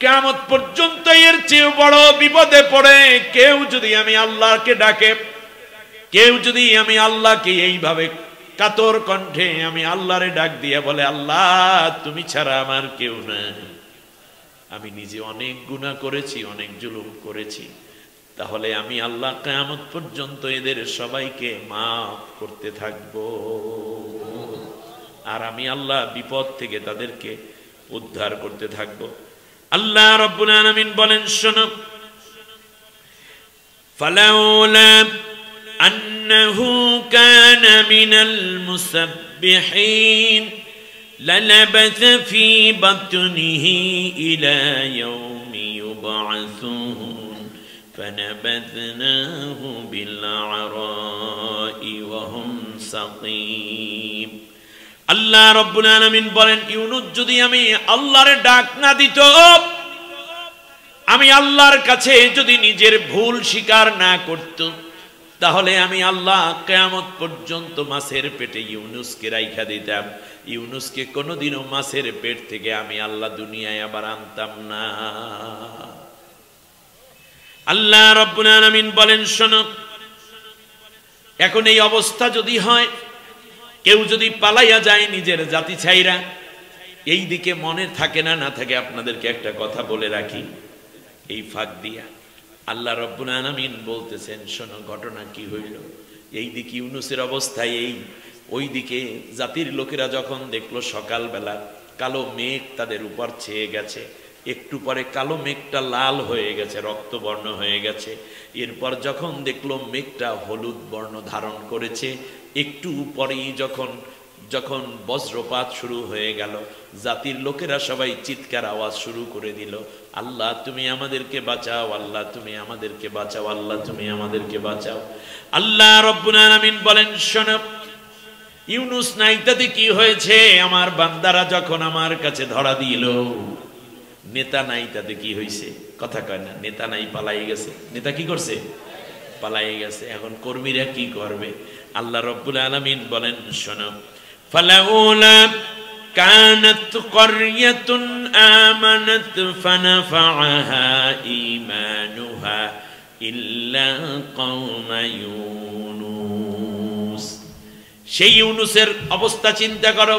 কিয়ামত পর্যন্ত এর চেয়ে বড় বিপদে পড়ে কেউ যদি আমি আল্লাহকে ডাকে, কেউ যদি আমি আল্লাহকে এইভাবে কাতর কণ্ঠে আমি আল্লাহরে ডাক দিয়ে বলে, আল্লাহ তুমি ছাড়া আমার কেউ নাই, আমি নিজে অনেক গুনাহ করেছি, অনেক জুলুম করেছি, তাহলে আমি আল্লাহ কিয়ামত পর্যন্ত এদের সবাইকে মাফ করতে থাকব, আর আমি আল্লাহ বিপদ থেকে তাদেরকে উদ্ধার করতে থাকব। আল্লাহ রাব্বুল আলামিন বলেন, শোনো, ফালাউলা আন্নাহু কানা মিনাল মুসাব্বিহিন লালাবাথা ফি বাতনিহি ইলা ইয়াউমি ইউবআসুন ফানাবাযনাহু বিল আরাই ওয়া হুম সাকিম। আল্লাহ রাব্বুল আলামিন বলেন, ইউনূস যদি আমি আল্লাহর ডাক না দিত, আমি আল্লাহর কাছে যদি নিজের ভুল স্বীকার না করত, তাহলে আমি আল্লাহ কিয়ামত পর্যন্ত মাছের পেটে ইউনূসকে রাইখা দিতাম। ইউনূসকে কোনোদিনও মাছের পেট থেকে আমি আল্লাহ দুনিয়ায় আবার আনতাম না। আল্লাহ রাব্বুল আলামিন বলেন, শোনো, এখন এই অবস্থা যদি হয়, কেউ যদি পালাইয়া যায় নিজের জাতি ছাইরা, এই দিকে মনে থাকে না না থাকে, আপনাদেরকে একটা কথা বলে রাখি এই ফাঁক দিয়া, আল্লাহ রাব্বুল আলামিন বলতেছেন, শোনো ঘটনা কি হইল। এই দিকে ইউনূসের অবস্থায় এই, ওই দিকে জাতির লোকেরা যখন দেখলো সকালবেলা কালো মেঘ তাদের উপর ছেয়ে গেছে, একটু পরে কালো মেঘটা লাল হয়ে গেছে, রক্তবর্ণ হয়ে গেছে, এরপর যখন দেখলো মেঘটা হলুদ বর্ণ ধারণ করেছে, একটু পরেই যখন বজ্রপাত শুরু হয়ে গেল, জাতির লোকেরা সবাই চিৎকার আওয়াজ শুরু করে দিল, আল্লাহ তুমি আমাদেরকে বাঁচাও, আল্লাহ তুমি আমাদেরকে বাঁচাও, আল্লাহ তুমি আমাদেরকে বাঁচাও। আল্লাহ রাব্বুল আলামিন বলেন, শোনো, ইউনূস নাইতাতে কি হয়েছে, আমার বান্দারা যখন আমার কাছে ধরা দিল, নেতা নাই, তাতে কি হয়েছে? কথা কয় না, নেতা নাই, পালাই গেছে। নেতা কি করছে? পালাই গেছে। এখন কর্মীরা কি করবে? আল্লাহ রাব্বুল আলামিন বলেন, শোনো, ফালাউলা কানাত ক্বরিয়াতুন আমানাত ফানাফাআহা ঈমানুহা ইল্লা কওমা ইউনুস। সেই ইউনুসের অবস্থা চিন্তা করো।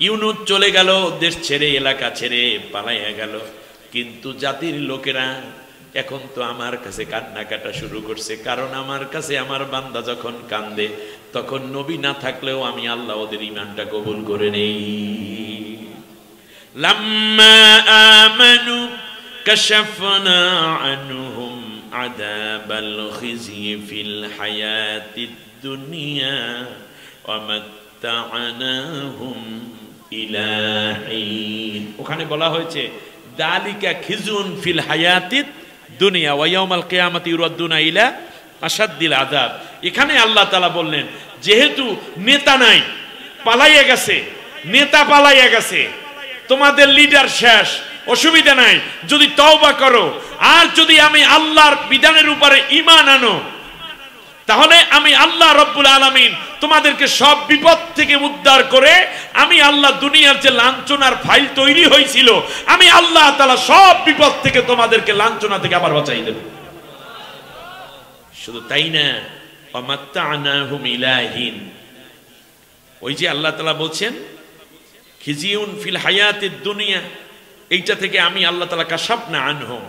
ইউনুস চলে গেল, দেশ ছেড়ে, এলাকা ছেড়ে পালাইয়া গেল, কিন্তু জাতির লোকেরা এখন তো আমার কাছে কান্না কাটা শুরু করছে। কারণ আমার কাছে আমার বান্দা যখন কান্দে, তখন নবী না থাকলেও আমি আল্লাহ ওদের ঈমানটা কবুল করে নেই। লাম্মা আমানু কাশাফনা আনহুম আযাবাল খিজি ফিল হায়াতিদ দুনিয়া ওয়া মাত্তা'নাহুম ইলা হিন। ওখানে বলা হয়েছে দালিকা খিজুন ফিল হায়াতিদ দুনিয়া ওয়া ইয়াউমাল কিয়ামাতি ইউরাদ্দুনা ইলা আশাদ্দিল আযাব। এখানে আল্লাহ তাআলা বললেন, যেহেতু নেতা নাই, পালাইয়া গেছে, নেতা পালাইয়া গেছে, তোমাদের লিডার শেষ, অসুবিধা নাই, যদি তওবা করো আর যদি আমি আল্লাহর বিধানের উপরে ঈমান আনো, তাহলে আমি আল্লাহ রব্বুল আলামিন তোমাদেরকে সব বিপদ থেকে উদ্ধার করে, আমি আল্লাহ দুনিয়ার যে লাঞ্ছনার ফাইল তৈরি হয়েছিল, আমি আল্লাহ তাআলা সব বিপদ থেকে তোমাদেরকে লাঞ্ছনা থেকে আবার বাঁচাই দেব। শুধু তাই না, ওয়ামাত্তা'নাহুম ইলা হিন। ওই যে আল্লাহ তাআলা বলছেন খিজিউন ফিল হায়াতিদ দুনিয়া, এইটা থেকে আমি আল্লাহ তাআলা কাশাফনা আনহুম,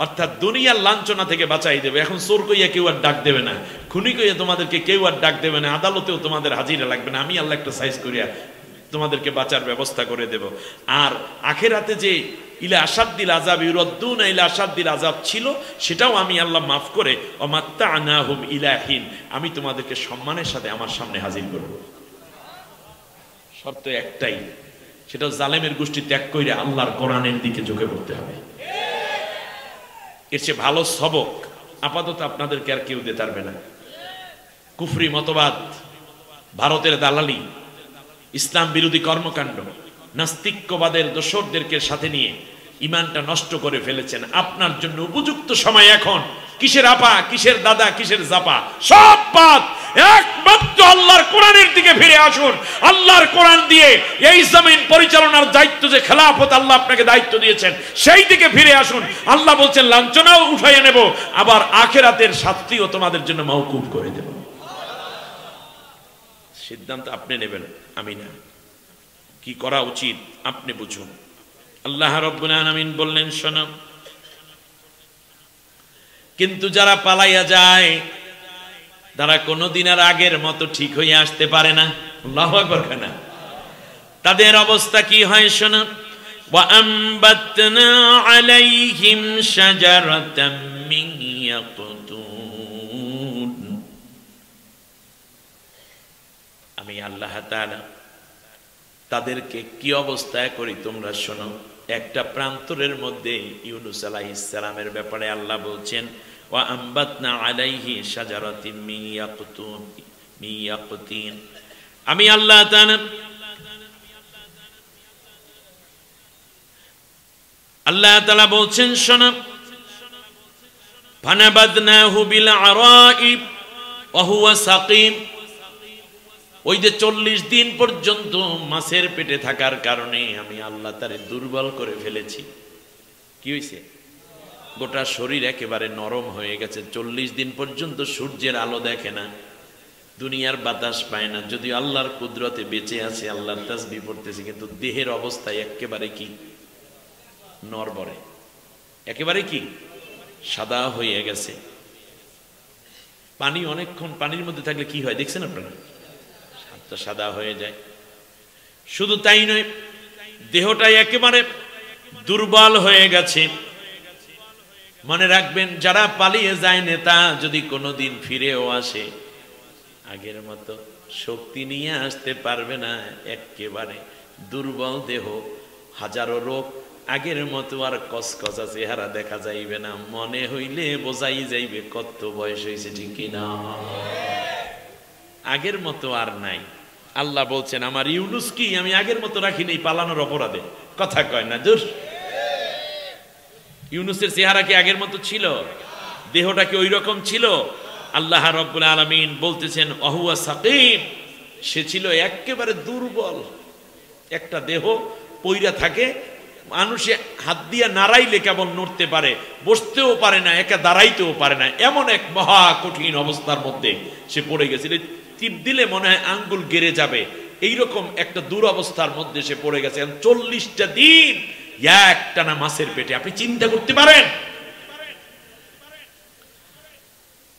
অর্থাৎ দুনিয়ার লাঞ্ছনা থেকে বাঁচাই দেবে। এখন চোর কইয়া কেউ আর ডাক দেবে না, খুনি কইয়া তোমাদেরকে কেউ আর ডাক দেবে না, আদালতেও তোমাদের হাজিরা লাগবে না, আমি আল্লাহ একটা সাইজ করিয়া তোমাদেরকে বাঁচার ব্যবস্থা করে দেব। আর আখিরাতে যে ইলা আশাদ্দিল আযাব ইউরাদ্দুনা ইলা আশাদ্দিল আযাব ছিল, সেটাও আমি আল্লাহ মাফ করে ওয়ামাত্তা'নাহুম ইলা হিন, আমি তোমাদেরকে সম্মানের সাথে আমার সামনে হাজির করব। শর্ত একটাই, সেটা জালেমের গোষ্ঠী ত্যাগ কইরা আল্লাহর কোরআনের দিকে ঝুঁকে পড়তে হবে। এর চেয়ে ভালো সবক আপাতত আপনাদেরকে আর কেউ দিতে পারবে না। কুফরি মতবাদ, ভারতের দালালি, ইসলাম বিরোধী কর্মকাণ্ড, নাস্তিক্যবাদের দোসরদেরকে সাথে নিয়ে ঈমানটা নষ্ট করে ফেলেছেন। আপনার জন্য উপযুক্ত সময় এখন। কিসের আপা, কিসের দাদা, কিসের জাপা, সব বাদ, একমাত্র আল্লাহর কোরআনের দিকে ফিরে আসুন। আল্লাহর কোরআন দিয়ে এই জমিন পরিচালনার দায়িত্ব, যে খেলাফত আল্লাহ আপনাকে দায়িত্ব দিয়েছেন, সেই দিকে ফিরে আসুন। আল্লাহ বলছেন লাঞ্ছনাও উঠাইয়া নেব, আবার আখিরাতের শাস্তিও তোমাদের জন্য মওকুফ করে দেব। সিদ্ধান্ত আপনি নেবেন, আমি না। কি করা উচিত আপনি বুঝুন। আল্লাহ রাব্বুল আলামিন বললেন, শোনো, কিন্তু যারা পালাইয়া যায় তারা কোনোদিন আর আগের মতো ঠিক হয়ে আসতে পারে না। আল্লাহু আকবার। কেনা তাদের অবস্থা কি হয় শোনো, ওয়া আমবাতনা আলাইহিম শাজারাতাম মিন ইয়াকুতুন। আমি আল্লাহ তাআলা তাদেরকে কি অবস্থায় করি তোমরা শোনো। একটা প্রান্তরের মধ্যে ইউনুস আলাইহিস সালামের ব্যাপারে আল্লাহ বলছেন, ওয়া আমবাতনা আলাইহি শাজারাতিম মিন ইয়াকুতিন। আমি আল্লাহ তাআলা বলছেন, শোনো, ফানাবাদনাহু বিল আরাই ওয়া হুয়া সাকিম। ওই যে 40 দিন পর্যন্ত মাছের পেটে থাকার কারণে আমি আল্লাহ তারে দুর্বল করে ফেলেছি। কি হয়েছে? গোটা শরীর একেবারে নরম হয়ে গেছে। 40 দিন পর্যন্ত সূর্যের আলো দেখে না, দুনিয়ার বাতাস পায় না, যদিও আল্লাহর কুদরতে বেঁচে আছে, আল্লাহর তাসবিহ পড়তেছে, কিন্তু দেহের অবস্থা একেবারে কি নড়বড়ে, একেবারে কি সাদা হয়ে গেছে। পানি অনেকক্ষণ পানির মধ্যে থাকলে কি হয় দেখছেন আপনারা, সাদা হয়ে যায়। শুধু তাই নয়, দেহটা একেবারে দুর্বল হয়ে গেছে। মনে রাখবেন, যারা পালিয়ে যায় নেতা যদি কোনোদিন ফিরেও আসে, আগের মতো শক্তি নিয়ে আসতে পারবে না। একেবারে দুর্বল দেহ, হাজারো রোগ, আগের মতো আর কসকসা চেহারা দেখা যাইবে না। মনে হইলে বোঝাই যাইবে কত বয়স হয়েছে, ঠিক কিনা? আগের মতো আর নাই। আল্লাহ বলছেন, আমার ইউনুস কি আমি আগের মতো রাখিনি পালানোর অপরাধে? কথা কয় না, জোর। ইউনুসের চেহারা কি আগের মতো ছিল? দেহটা কি ওই রকম ছিল? আল্লাহ রাব্বুল আলামিন বলতেছেন ওয়াহুয়া সাকিম, সে ছিল একেবারে দুর্বল একটা দেহ, পইরা থাকে, মানুষে হাত দিয়া নাড়াইলে কেবল নড়তে পারে, বসতেও পারে না, একা দাঁড়াইতেও পারে না, এমন এক মহা কঠিন অবস্থার মধ্যে সে পড়ে গেছিল। টিপ দিলে মনে হয় আঙ্গুল গেড়ে যাবে, এইরকম একটা দুরবস্থার মধ্যে সে পড়ে গেছে। 40টা দিন একটানা মাছের পেটে, আপনি চিন্তা করতে পারেন?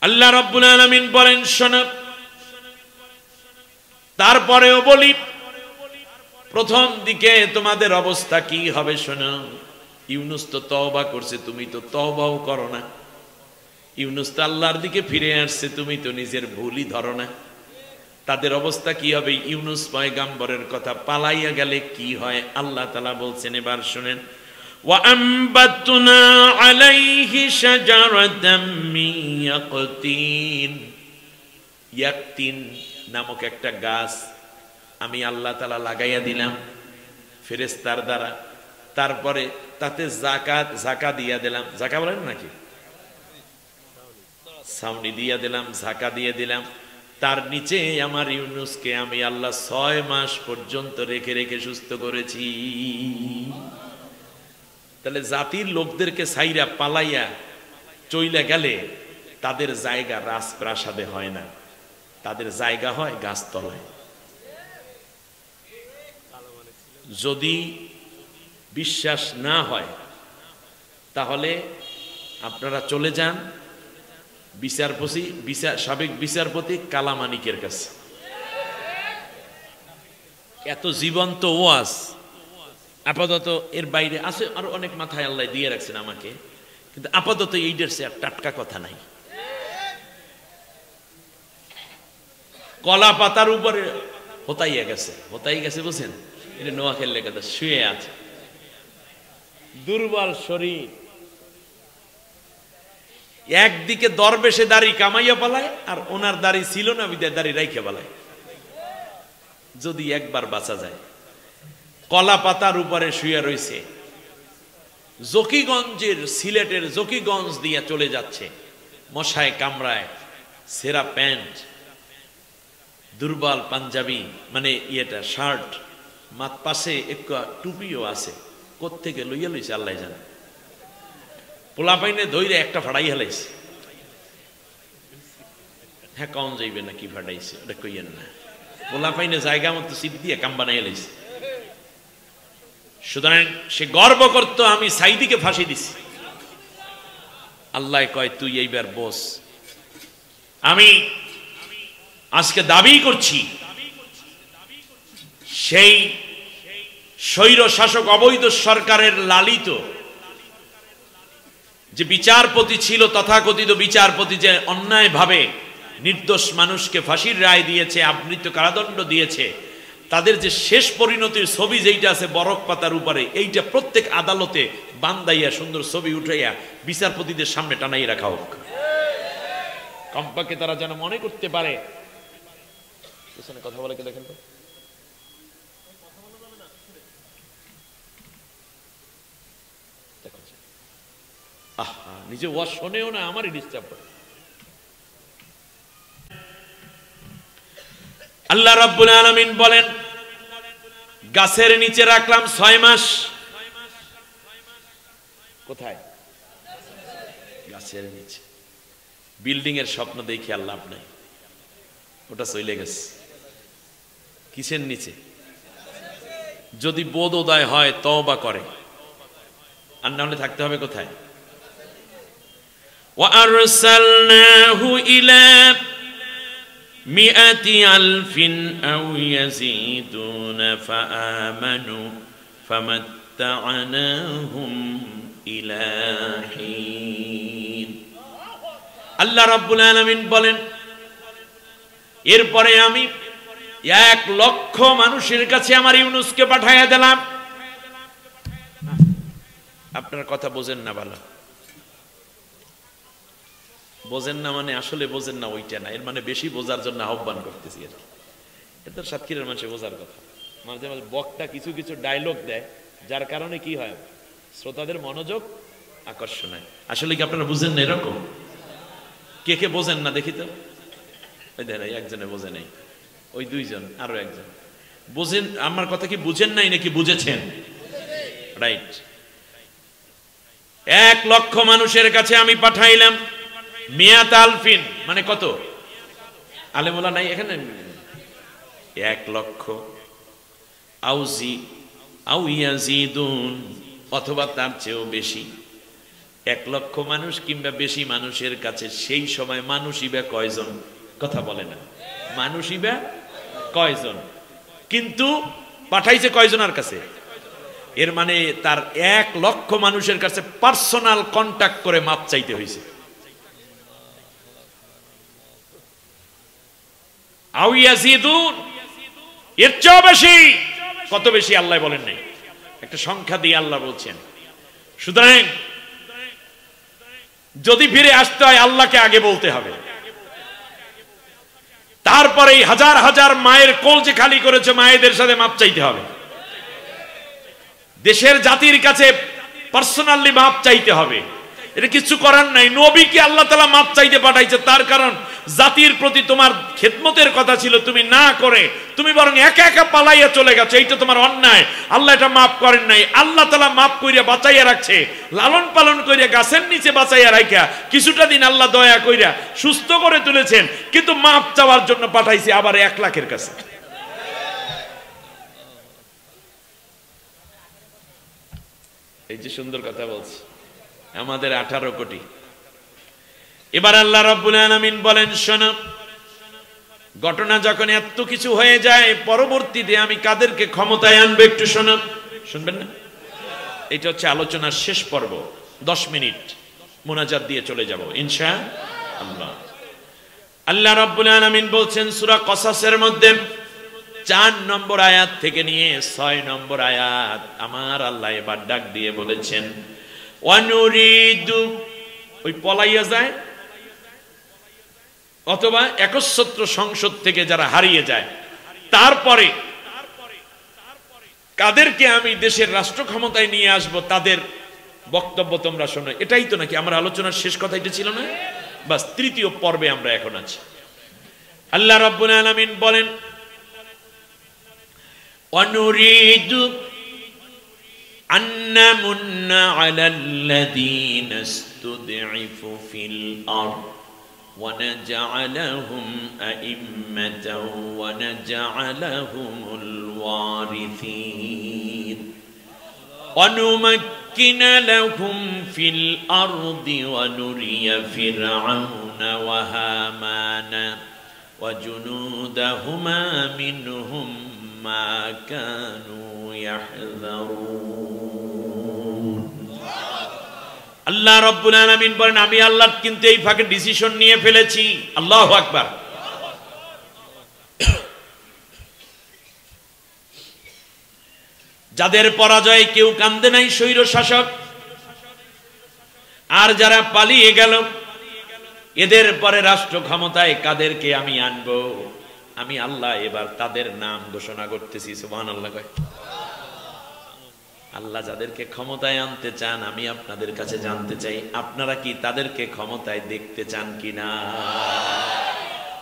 আল্লাহ রাব্বুল আলামিন বলেন শোনো, তারপরেও বলি প্রথম দিকে তোমাদের অবস্থা কি হবে শোনো। ইউনুস তো তওবা করছে, তুমি তো তওবাও করো না। ইউনুস তো আল্লাহর দিকে ফিরে আসছে, তুমি তো নিজের ভুলই ধরো না। তাদের অবস্থা কি হবে? ইউনুস পয়গাম্বরের কথা পালাইয়া গেলে কি হয় আল্লাহ তাআলা বলছেন, এবার শুনেন। وَأَنبَتْنَا عَلَيْهِ شَجَرَةً مِّن يَقْطِينٍ, ইয়াকতিন নামক একটা গাছ আমি আল্লাহ তাআলা লাগাইয়া দিলাম ফেরেশতার দ্বারা। তারপরে তাতে জাকা দিয়া দিলাম, জাকা বলেন নাকি, ছাউনি দিয়া দিলাম, জাকা দিয়ে দিলাম। তার নিচে আমার ইউনুসকে আমি আল্লাহ 6 মাস পর্যন্ত রেখে রেখে সুস্থ করেছি। তাহলে জাতির লোকদেরকে সাইরা পালাইয়া চইলা গেলে তাদের জায়গা রাজপ্রাসাদে হয় না, তাদের জায়গা হয় গাছতলায়। যদি বিশ্বাস না হয় তাহলে আপনারা চলে যান সাবেক বিচারপতি কালামানিকের কাছে। এত জীবন্ত ওয়াজ, আপাতত এর বাইরে আছে আরো অনেক মাথায় আল্লাহ দিয়ে রাখছেন আমাকে, কিন্তু আপাতত এইটার সে আর টাটকা কথা নাই। কলা পাতার উপরে হতাইয়া গেছে, হতাই গেছে বুঝছেন, এটা নোয়াখালীর লেখা, শুয়ে আছে, দুর্বল শরীর। একদিকে দরবেশে দাড়ি কামাইয়া পালায়, আর ওনার দাড়ি ছিল না বিদায় দাড়ি রাইখে পালায়। যদি একবার বাঁচা যায়। কলা পাতার উপরে শুয়ে রয়েছে, জকিগঞ্জের, সিলেটের জকিগঞ্জ দিয়ে চলে যাচ্ছে, মশায় কামড়ায়, সেরা প্যান্ট, দুর্বল পাঞ্জাবি, মানে ইয়েটা শার্ট, মাত পাশে একটু টুপিও আছে, কোত্থেকে লইয়া লইছে আল্লাহ জানে। পোলাপাইনে ধইরে একটা ফাড়াই হেলাইছে। হ্যাঁ, কম যাইবে না কি ফাটাইছে ওটা কইয়েন না, পোলাপাইনে জায়গা মতো সিট দিয়ে কাম বানাই হেলাইছে। সুতরাং সে গর্ব করত আমি সাইদিকে ফাঁসি দিছি। আল্লাহ কয় তুই এইবার বস, আমি আজকে দাবি করছি সেই স্বৈর শাসক অবৈধ সরকারের লালিত যে বিচারপতি ছিল, তথাকথিত বিচারপতি, যে অন্যায়ভাবে নির্দোষ মানুষকে ফাঁসির রায় দিয়েছে, আবৃত কারাদণ্ড দিয়েছে, তাদের যে শেষ পরিণতির ছবি যেইটা আছে বরফ পাতার উপরে, এইটা প্রত্যেক আদালতে বান্দাইয়া সুন্দর ছবি উঠাইয়া বিচারপতিদের সামনে টানাই রাখা হোক। কমপক্ষে তারা যেন মনে করতে পারে। কথা বলে কে দেখেন তো, নিজে ওয়াজ শোনেও না, আমারই ডিস্টার্ব করে। আল্লাহ রাব্বুল আলামিন বলেন গাছের নিচে রাখলাম 6 মাস। কোথায়? গাছের নিচে। বিল্ডিং এর স্বপ্ন দেখি আল্লাহ নাই, ওটা চলে গেছে। কিসের নিচে? যদি বোধোদয় হয় তওবা করে, আর না হলে থাকতে হবে কোথায়? وَأَرْسَلْنَاهُ إِلَى 100 أَلْفٍ أَوْ يَزِيدُونَ فَآمَنُوا فَمَتَّعْنَاهُمْ إِلَى حِينٍ। আল্লাহ রাব্বুল আলামিন বলেন এরপরে আমি 1 লক্ষ মানুষের কাছে আমার ইউনুসকে পাঠাইয়া দিলাম। আপনার কথা বোঝেন না, ভালো বোঝেন না মানে আসলে বোঝেন না ওইটা না, এর মানে বেশি বোঝার জন্য আহ্বান করতেছি আর কি। এটা সাতক্ষীরার মানুষের বোঝার কথা। মাঝে মাঝে বক্তা কিছু কিছু ডায়লগ দেয়, যার কারণে কি হয়, শ্রোতাদের মনোযোগ আকর্ষণে। আসলে কি আপনারা বুঝেন না এরকম? কে কে বোঝেন না দেখি তো? ওই দেখেন একজনে বোঝে নাই, ওই দুইজন, আরো একজন বোঝেন। আমার কথা কি বুঝেন নাই নাকি বুঝেছেন? রাইট। 1 লক্ষ মানুষের কাছে আমি পাঠাইলাম মিয়াত আলফিন, মানে কত? আলেমুলা নাই এখানে? 1 লক্ষ আউজি আউ ইয়াজিদুন, অথবা তার চেয়েও বেশি। 1 লক্ষ মানুষ কিংবা বেশি মানুষের কাছে সেই সময় মানুষই বা কয়জন? কথা বলে না, মানুষই বা কয়জন? কিন্তু পাঠাইছে কয়জনের কাছে? এর মানে তার 1 লক্ষ মানুষের কাছে পার্সোনাল কন্টাক্ট করে মাপ চাইতে হয়েছে। আউ ইয়াজিদুন, এর চেয়েও বেশি। কত বেশি আল্লাহ বলেন নাই, একটা সংখ্যা দিয়ে আল্লাহ বলছেন। সুতরাং যদি ফিরে আসতে হয় আল্লাহকে আগে বলতে হবে, তারপরে হাজার হাজার মায়ের কোল যে খালি করেছে মায়েদের সাথে মাপ চাইতে হবে। দেশের জাতির কাছে পার্সোনালি মাপ চাইতে হবে। এটা কিছু করার নাই। নবীকে আল্লাহ তাআলা মাপ চাইতে পাঠাইছে, তার কারণ জাতির প্রতি তোমার খেদমতের কথা ছিল, তুমি না করে তুমি বরং একা একা পালাইয়া চলে গেছো, এইটা তোমার অন্যায়। আল্লাহ এটা মাপ করেন নাই। আল্লাহ তাআলা মাপ কইরা বাঁচাইয়া রাখছে, লালন পালন কইরা গাছের নিচে বাঁচাইয়া রাখা কিছুটা দিন আল্লাহ দয়া কইরা সুস্থ করে তুলেছেন, কিন্তু মাপ চাওয়ার জন্য পাঠাইছে আবার 1 লাখের কাছে। এই যে সুন্দর কথা বলছি, আমাদের 18 কোটি। এবার আল্লাহ রাব্বুল আলামিন বলেন, শোনো, ঘটনা যখন এত কিছু হয়ে যায়, পরবর্তীতে আমি কাদেরকে ক্ষমতায় আনবো একটু শোনো, শুনবেন না? এটা হচ্ছে আলোচনার শেষ পর্ব। 10 মিনিট মুনাজাত দিয়ে চলে যাব ইনশাআল্লাহ। আল্লাহ রাব্বুল আলামিন বলছেন সূরা কসাসের মধ্যে 4 নম্বর আয়াত থেকে নিয়ে 6 নম্বর আয়াত, আমার আল্লাহ এবার ডাক দিয়ে বলেছেন, ওয়ানুরিদু, ওই পলাইয়া যায় অথবা একচ্ছত্র সংসদ থেকে যারা হারিয়ে যায়, তারপরে কাদেরকে আমি দেশের রাষ্ট্র ক্ষমতায় নিয়ে আসব, তাদের বক্তব্য তোমরা শোনো। এটাই তো নাকি আমার আলোচনার শেষ কথা? এটা ছিল না? বাস, 3য় পর্বে আমরা এখন আছি। আল্লাহ রাব্বুল আলামিন বলেন, ওয়ানুরিদু আন্না মুন্না আলাল্লাযীনা ইসতুদঈফু ফিল আরদ ونجعلهم أئمة ونجعلهم الوارثين ونمكن لهم في الأرض ونري فرعون وهامان وجنودهما منهم ما كانوا يحذرون আল্লাহ রাব্বুল আলামিন বলেন, আমি আল্লাহ কিন্তু এই ফাঁকে ডিসিশন নিয়ে ফেলেছি। আল্লাহু আকবার। যাদের পরাজয়ে কেউ কান্দে নাই স্বৈর শাসক, আর যারা পালিয়ে গেল, এদের পরে রাষ্ট্র ক্ষমতায় কাদেরকে আমি আনবো, আমি আল্লাহ এবার তাদের নাম ঘোষণা করতেছি। সুবহানাল্লাহ। আল্লাহ যাদেরকে ক্ষমতায় আনতে চান, আমি আপনাদের কাছে জানতে চাই, আপনারা কি তাদেরকে ক্ষমতায় দেখতে চান কিনা?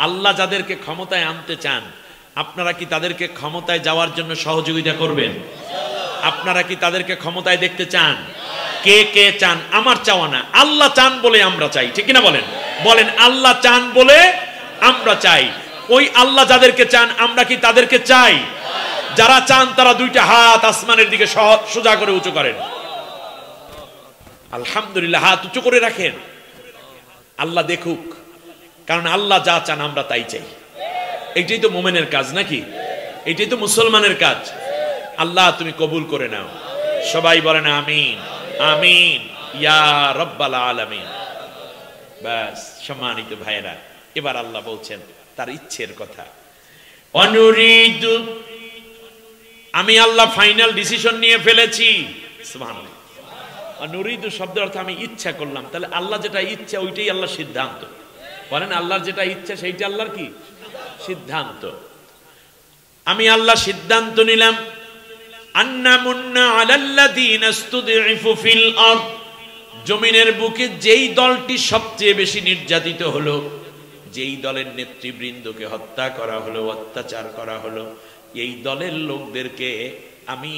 আল্লাহ যাদেরকে ক্ষমতায় আনতে চান, আপনারা কি তাদেরকে ক্ষমতায় যাওয়ার জন্য সহযোগিতা করবেন? আপনারা কি তাদেরকে ক্ষমতায় দেখতে চান? কে কে চান? আমার চাওয়া না, আল্লাহ চান বলে আমরা চাই, ঠিক কিনা বলেন? বলেন, আল্লাহ চান বলে আমরা চাই। ওই আল্লাহ যাদেরকে চান, আমরা কি তাদেরকে চাই? যারা চান তারা 2টা হাত আসমানের দিকে সোজা করে উঁচু করেন। আলহামদুলিল্লাহ, হাত উঁচু করে রাখেন, আল্লাহ দেখুক। কারণ আল্লাহ যা চান আমরা তাই চাই। এইটাই তো মুমিনের কাজ নাকি? এইটাই তো মুসলমানের কাজ। আল্লাহ তুমি কবুল করে নাও। সবাই বলেন আমিন, আমিন ইয়া রাব্বাল আলামিন। বাস, সম্মানিত ভাইরা, এবার আল্লাহ বলছেন তার ইচ্ছের কথা। অনুরিদু, আমি আল্লাহ ফাইনাল ডিসিশন নিয়ে ফেলেছি। সুবহানাল্লাহ। অনুরিদু শব্দের অর্থ আমি ইচ্ছা করলাম। তাহলে আল্লাহ যেটা ইচ্ছা ওইটাই আল্লাহর সিদ্ধান্ত। বলেন, আল্লাহর যেটা ইচ্ছা সেইটা আল্লাহর কি সিদ্ধান্ত? আমি আল্লাহ সিদ্ধান্ত নিলাম, আন্না মুন্না আলাল্লাযীনা ইসতুদঈফু ফিল আরদ, জমিনের বুকে যেই দলটি সবচেয়ে বেশি নির্যাতিত হলো, যেই দলের নেতৃবৃন্দকে হত্যা করা হলো, অত্যাচার করা হলো, এই দলের লোকদেরকে আমি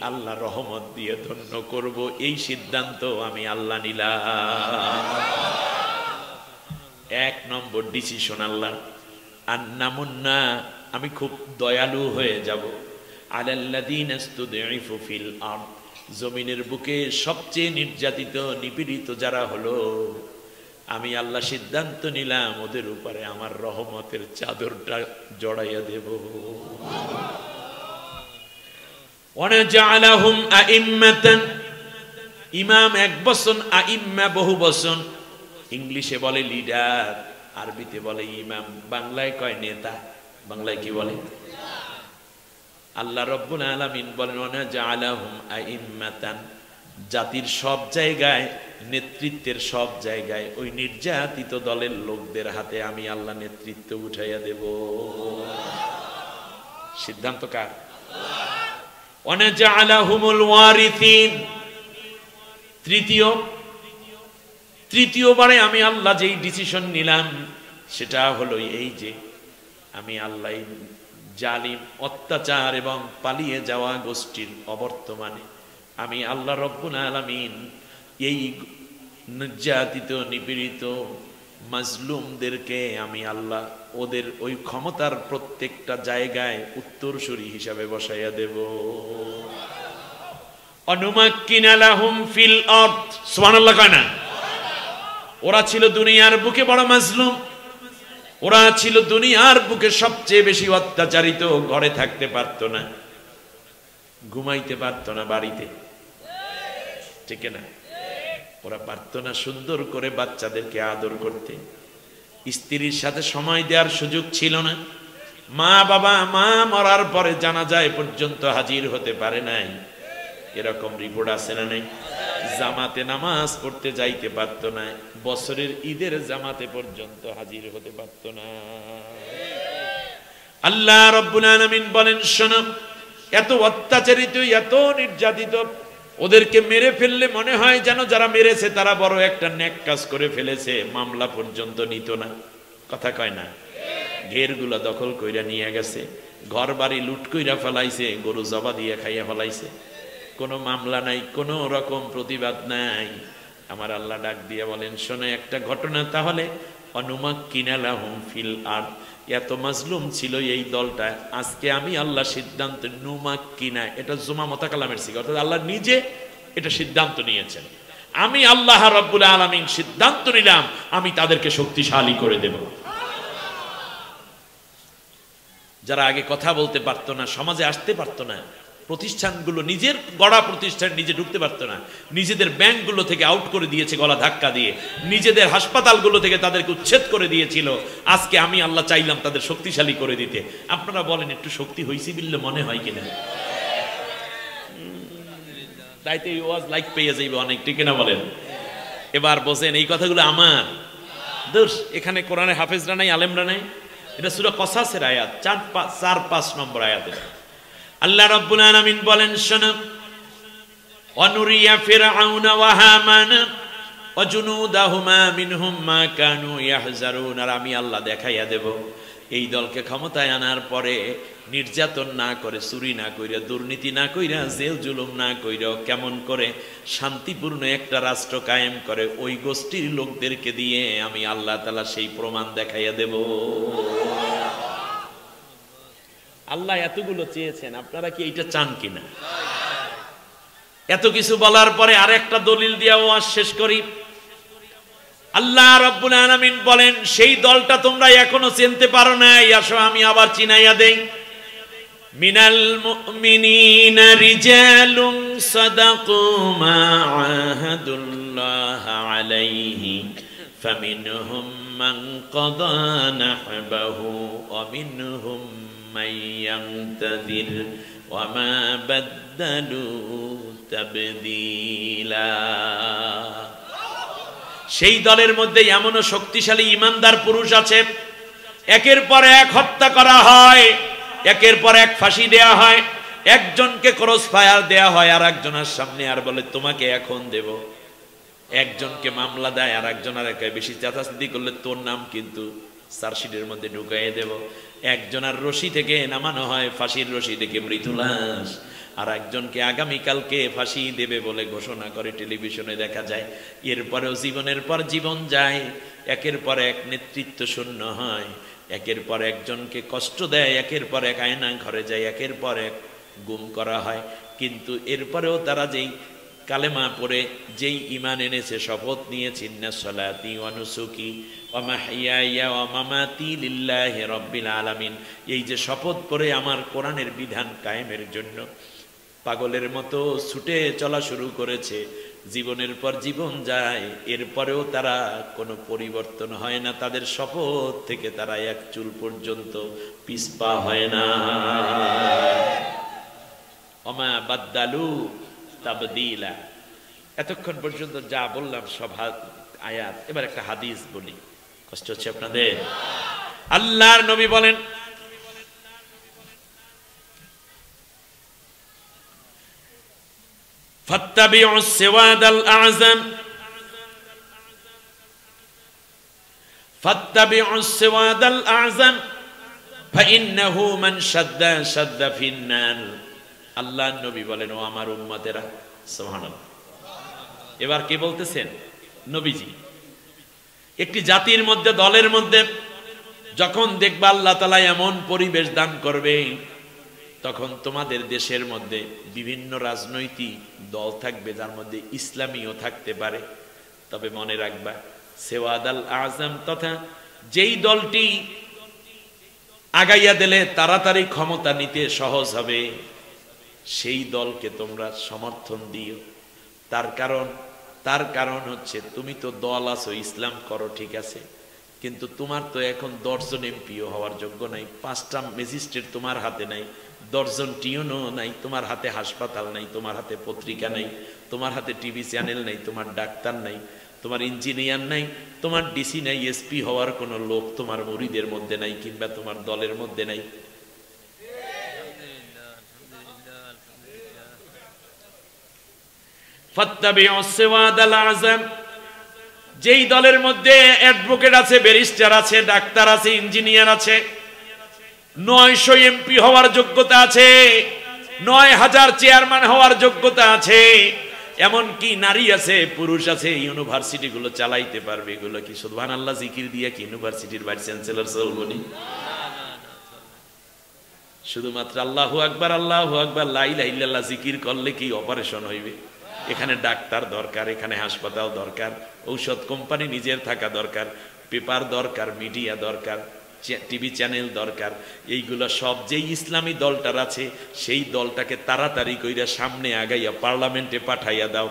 আল্লাহ রহমত দিয়ে ধন্য করব, এই সিদ্ধান্ত আমি আল্লাহ নিলাম। 1 নম্বর ডিসিশন আল্লাহ, আন্নামুন্না, আমি খুব দয়ালু হয়ে যাব, আলাল্লাযীনা ইসতুদঈফু ফিল আরদ, জমিনের বুকে সবচেয়ে নির্যাতিত নিপীড়িত যারা হলো, আমি আল্লাহ সিদ্ধান্ত নিলাম ওদের উপরে আমার রহমতের চাদরটা জড়াইয়া দেব। ওয়ানাজআলাহুম আইম্মাতান, ইমাম এক বচন, আইম্মা বহু বচন। ইংলিশে বলে লিডার, আরবিতে বলে ইমাম, বাংলায় কয় নেতা। বাংলায় কি বলে? আল্লাহ রাব্বুল আলামিন বলেন ওয়ানাজআলাহুম আইম্মাতান, জাতির সব জায়গায়, নেতৃত্বের সব জায়গায় ওই নির্যাতিত দলের লোকদের হাতে আমি আল্লাহ নেতৃত্ব উঠাইয়া দেব। সিদ্ধান্ত কার? ওয়ানাজআলাহুমুল ওয়ারিসিন, তৃতীয়বারে আমি আল্লাহ যেই ডিসিশন নিলাম সেটা হলো এই যে আমি আল্লাহ জালিম, অত্যাচার এবং পালিয়ে যাওয়া গোষ্ঠীর অবর্তমানে আমি আল্লাহ রব্বুল আলামিন এই নির্যাতিত নিপীড়িত মাজলুমদেরকে আমি আল্লাহ ওদের ওই ক্ষমতার প্রত্যেকটা জায়গায় উত্তরসূরি হিসাবে বসাইয়া দেব। অনুমাক্কিনা লাহুম ফিল আরদ, সুবহানাল্লাহ কয় না? ওরা ছিল দুনিয়ার বুকে বড় মাজলুম, ওরা ছিল দুনিয়ার বুকে সবচেয়ে বেশি অত্যাচারিত, ঘরে থাকতে পারতো না, ঘুমাইতে পারতো না বাড়িতে, ঠিক না? ওরা পারতো না সুন্দর করে বাচ্চাদেরকে আদর করতে, স্ত্রীর সাথে সময় দেওয়ার সুযোগ ছিল না, মা বাবা, মা মরার পরে জানাজায় পর্যন্ত হাজির হতে পারে নাই, এরকম রিপোর্ট আছে না নাই? জামাতে নামাজ পড়তে যাইতে পারতো না, বছরের ঈদের জামাতে পর্যন্ত হাজির হতে পারতো না। আল্লাহ রাব্বুল আলামিন বলেন শোনো, এত অত্যাচারিত, এত নির্যাতিত, ওদেরকে মেরে ফেললে মনে হয় যেন যারা মেরেছে তারা বড় একটা নেক কাজ করে ফেলেছে, মামলা পর্যন্ত নিত না। কথা কয় না? ঘেরগুলা দখল কইরা নিয়ে গেছে, ঘর বাড়ি লুট কইরা ফেলাইছে, গরু জবা দিয়ে খাইয়া ফেলাইছে, কোনো মামলা নাই, কোনো রকম প্রতিবাদ নাই। আমার আল্লাহ ডাক দিয়ে বলেন শোনো একটা ঘটনা তাহলে, অনুমাক্কিনা লাহুম ফিল আরদ, এত মাজলুম ছিল এই দলটা, আজকে আমি আল্লাহ সিদ্ধান্ত, নুমাক্কিনা এটা জুমা মুতাকাল্লামের সিগা, অর্থাৎ আল্লাহ নিজে এটা সিদ্ধান্ত নিয়েছেন, আমি আল্লাহ রাব্বুল আলামিন সিদ্ধান্ত নিলাম আমি তাদেরকে শক্তিশালী করে দেব। যারা আগে কথা বলতে পারতো না, সমাজে আসতে পারতো না, প্রতিষ্ঠানগুলো নিজের গড়া প্রতিষ্ঠান নিজে ঢুকতে পারতো না, নিজেদের ব্যাংকগুলো থেকে আউট করে দিয়েছে গলা ধাক্কা দিয়ে, নিজেদের হাসপাতালগুলো থেকে তাদেরকে উচ্ছেদ করে দিয়েছিল, আজকে আমি আল্লাহ চাইলাম তাদের শক্তিশালী করে দিতে। আপনারা বলেন একটু শক্তি হইছি বিল্লে মনে হয় কিনা? তাইতে ওয়াজ লাইক পেয়ে যাইবে অনেক, ঠিক না বলেন? এবার বসেন, এই কথাগুলো আমার দোষ, এখানে কোরআনে হাফেজরা নাই, আলেমরা নাই, এটা সূরা কসাসের আয়াত 4-5 নম্বর আয়াতে আল্লাহ রাব্বুল আলামিন বলেন শোনো, অনুরিয়া ফিরআউনা ওয়া হামানা ওয়া জুনুদাহুমা মিনহুম মা কানু ইয়াহজারুন, আর আমি আল্লাহ দেখাইয়া দেব এই দলকে ক্ষমতায় আনার পরে নির্যাতন না করে, চুরি না কইরা, দুর্নীতি না কইরা, জেল জুলুম না কইরা কেমন করে শান্তিপূর্ণ একটা রাষ্ট্র কায়েম করে, ওই গোষ্ঠীর লোকদেরকে দিয়ে আমি আল্লাহ তাআলা সেই প্রমাণ দেখাইয়া দেব। আল্লাহ এতগুলো চেয়েছেন, আপনারা কি এইটা চান কিনা? এত কিছু বলার পরে আরেকটা দলিল দিয়া ওয়াজ শেষ করি। আল্লাহ রাব্বুল আলামিন বলেন সেই দলটা তোমরা এখনো চিনতে পারো না, আসো আমি আবার চিনাইয়া দেই। মিনাল মুমিনিনা রিজালুন সাদাকু মা আহাদুল্লাহ আলাইহি ফামিনহুম মান কাদা নাহবাহু ওয়া মিনহুম মান ইয়ানতাদির ওয়া মা বাদদালু তাবদীলা। সেই দলের মধ্যে এমনও শক্তিশালী ইমানদার পুরুষ আছে, একের পর এক হত্যা করা হয়, একের পর এক ফাঁসি দেয়া হয়, একজনকে ক্রস ফায়ার দেয়া হয় আর একজনের সামনে, আর বলে তোমাকে এখন দেব, একজনকে মামলা দেয় আর একজন আর একে বেশি চাঁদাচাঁদি করলে তোর নাম কিন্তু চার্জশিটের মধ্যে ঢুকাইয়ে দেব। একজনের রশি থেকে নামানো হয় ফাঁসির রশি থেকে মৃত্যুলাশ, আর একজনকে আগামীকালকে ফাঁসি দেবে বলে ঘোষণা করে টেলিভিশনে দেখা যায়। এরপরেও জীবনের পর জীবন যায়, একের পর এক নেতৃত্ব শূন্য হয়, একের পর একজনকে কষ্ট দেয়, একের পর এক আয়না ঘরে যায়, একের পর এক গুম করা হয়। কিন্তু এরপরেও তারা যেই কালেমা পড়ে যেই ঈমান এনেছে, শপথ নিয়েছে ইন্না সলাতি ওয়া নুসুকি ওয়া মাহইয়ায়া ওয়া মামাতি লিল্লাহি রাব্বিল আলামিন, এই যে শপথ পড়ে আমার কোরআনের বিধান কায়েমের জন্য পাগলের মতো ছুটে চলা শুরু করেছে, জীবনের পর জীবন যায়, এরপরেও তারা কোনো পরিবর্তন হয় না, তাদের শপথ থেকে তারা এক চুল পর্যন্ত পিছপা হয় না। ওমা বাদদালু তাবদীলা। এতক্ষণ পর্যন্ত যা বললাম সব আয়াত, এবার একটা হাদিস বলি, কষ্ট হচ্ছে আপনাদের? আল্লাহর নবী বলেন, ফাত্তাবিউস সিওয়াদাল আযম, ফাত্তাবিউস সিওয়াদাল আযম ফাইন্নাহু মান শাদ্দা শাদ্দা ফিন্নার। আল্লাহর নবী বলেন, ও আমার উম্মতেরা, সুবহানাল্লাহ। এবার কে বলতেছেন? নবীজি। একটি জাতির মধ্যে, দলের মধ্যে যখন দেখবা আল্লাহ তাআলা এমন পরিবেশ দান করবে, তখন তোমাদের দেশের মধ্যে বিভিন্ন রাজনৈতিক দল থাকবে, যার মধ্যে ইসলামীও থাকতে পারে। তবে মনে রাখবা, সেওয়াদাল আজম, তথা যেই দলটি আগাইয়া দিলে তাড়াতাড়ি ক্ষমতা নিতে সহজ হবে, সেই দলকে তোমরা সমর্থন দিও। তার কারণ হচ্ছে, তুমি তো দল আছো, ইসলাম করো, ঠিক আছে, কিন্তু তোমার তো এখন 10 জন এমপিও হওয়ার যোগ্য নাই, 5টা ম্যাজিস্ট্রেট তোমার হাতে নাই, 10 জন টিউনও নাই, তোমার হাতে হাসপাতাল নাই, তোমার হাতে পত্রিকা নাই, তোমার হাতে টিভি চ্যানেল নাই, তোমার ডাক্তার নাই, তোমার ইঞ্জিনিয়ার নাই, তোমার ডিসি নাই, এসপি হওয়ার কোনো লোক তোমার মুরিদের মধ্যে নাই, কিংবা তোমার দলের মধ্যে নাই। ফাত্তাবিউস সিওয়াদাল আযম, যেই দলের মধ্যে অ্যাডভোকেট আছে, ব্যারিস্টার আছে, ডাক্তার আছে, ইঞ্জিনিয়ার আছে, 900 এমপি হওয়ার যোগ্যতা আছে, 9000 চেয়ারম্যান হওয়ার যোগ্যতা আছে, এমনকি নারী আছে, পুরুষ আছে, ইউনিভার্সিটি গুলো চালাইতে পারবে। এগুলো কি সুবহানাল্লাহ জিকির দিয়ে কি ইউনিভার্সিটির ভাইস চ্যান্সেলর চলবনি? শুধুমাত্র আল্লাহু আকবার, আল্লাহু আকবার, লা ইলাহা ইল্লাল্লাহ জিকির করলে কি অপারেশন হইবে? এখানে ডাক্তার দরকার, এখানে হাসপাতাল দরকার, ঔষধ কোম্পানি নিজের থাকা দরকার, পেপার দরকার, মিডিয়া দরকার, টিভি চ্যানেল দরকার। এইগুলো সব যেই ইসলামী দলটার আছে, সেই দলটাকে তাড়াতাড়ি কইরা সামনে আগাইয়া পার্লামেন্টে পাঠাইয়া দাও।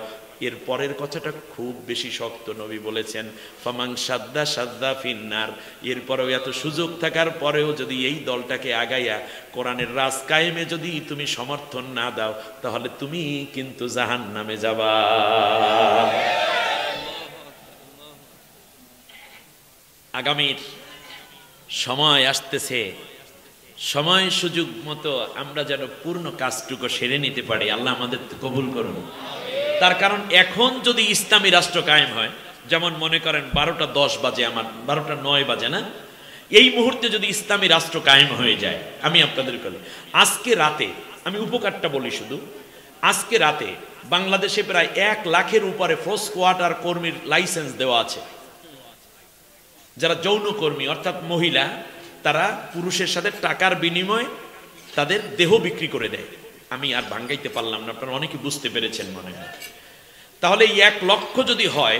এর পরের কথাটা খুব বেশি শক্ত। নবী বলেছেন, ফামান শাদ্দা শাদ্দা ফিন্নার। এরপরেও এত সুযোগ থাকার পরেও যদি এই দলটাকে আগাইয়া কোরআনের রাজ কায়েমে যদি তুমি সমর্থন না দাও, তাহলে তুমি কিন্তু জাহান্নামে যাবা। আগামীর সময় আসতেছে, সময় সুযোগ মতো আমরা যেন পূর্ণ কাজটুকু সেরে নিতে পারি। আল্লাহ আমাদের কবুল করুন। তার কারণ এখন যদি ইসলামী রাষ্ট্র কায়েম হয়, যেমন মনে করেন 12টা 10 বাজে, আমার 12টা 9 বাজে না, এই মুহূর্তে যদি ইসলামী রাষ্ট্র কায়েম হয়ে যায়, আমি আপনাদের বলি, আজকে রাতে, আমি উপকারটা বলি শুধু, আজকে রাতে বাংলাদেশে প্রায় 1 লাখের উপরে ফোর্স কোয়ার্টার কর্মীর লাইসেন্স দেওয়া আছে, যারা যৌন কর্মী অর্থাৎ মহিলা, তারা পুরুষের সাথে টাকার বিনিময়ে তাদের দেহ বিক্রি করে দেয়। আমি আর ভাঙ্গাইতে পারলাম না, আপনারা অনেকে বুঝতে পেরেছেন মনে হয়। তাহলে 1 লক্ষ যদি হয়,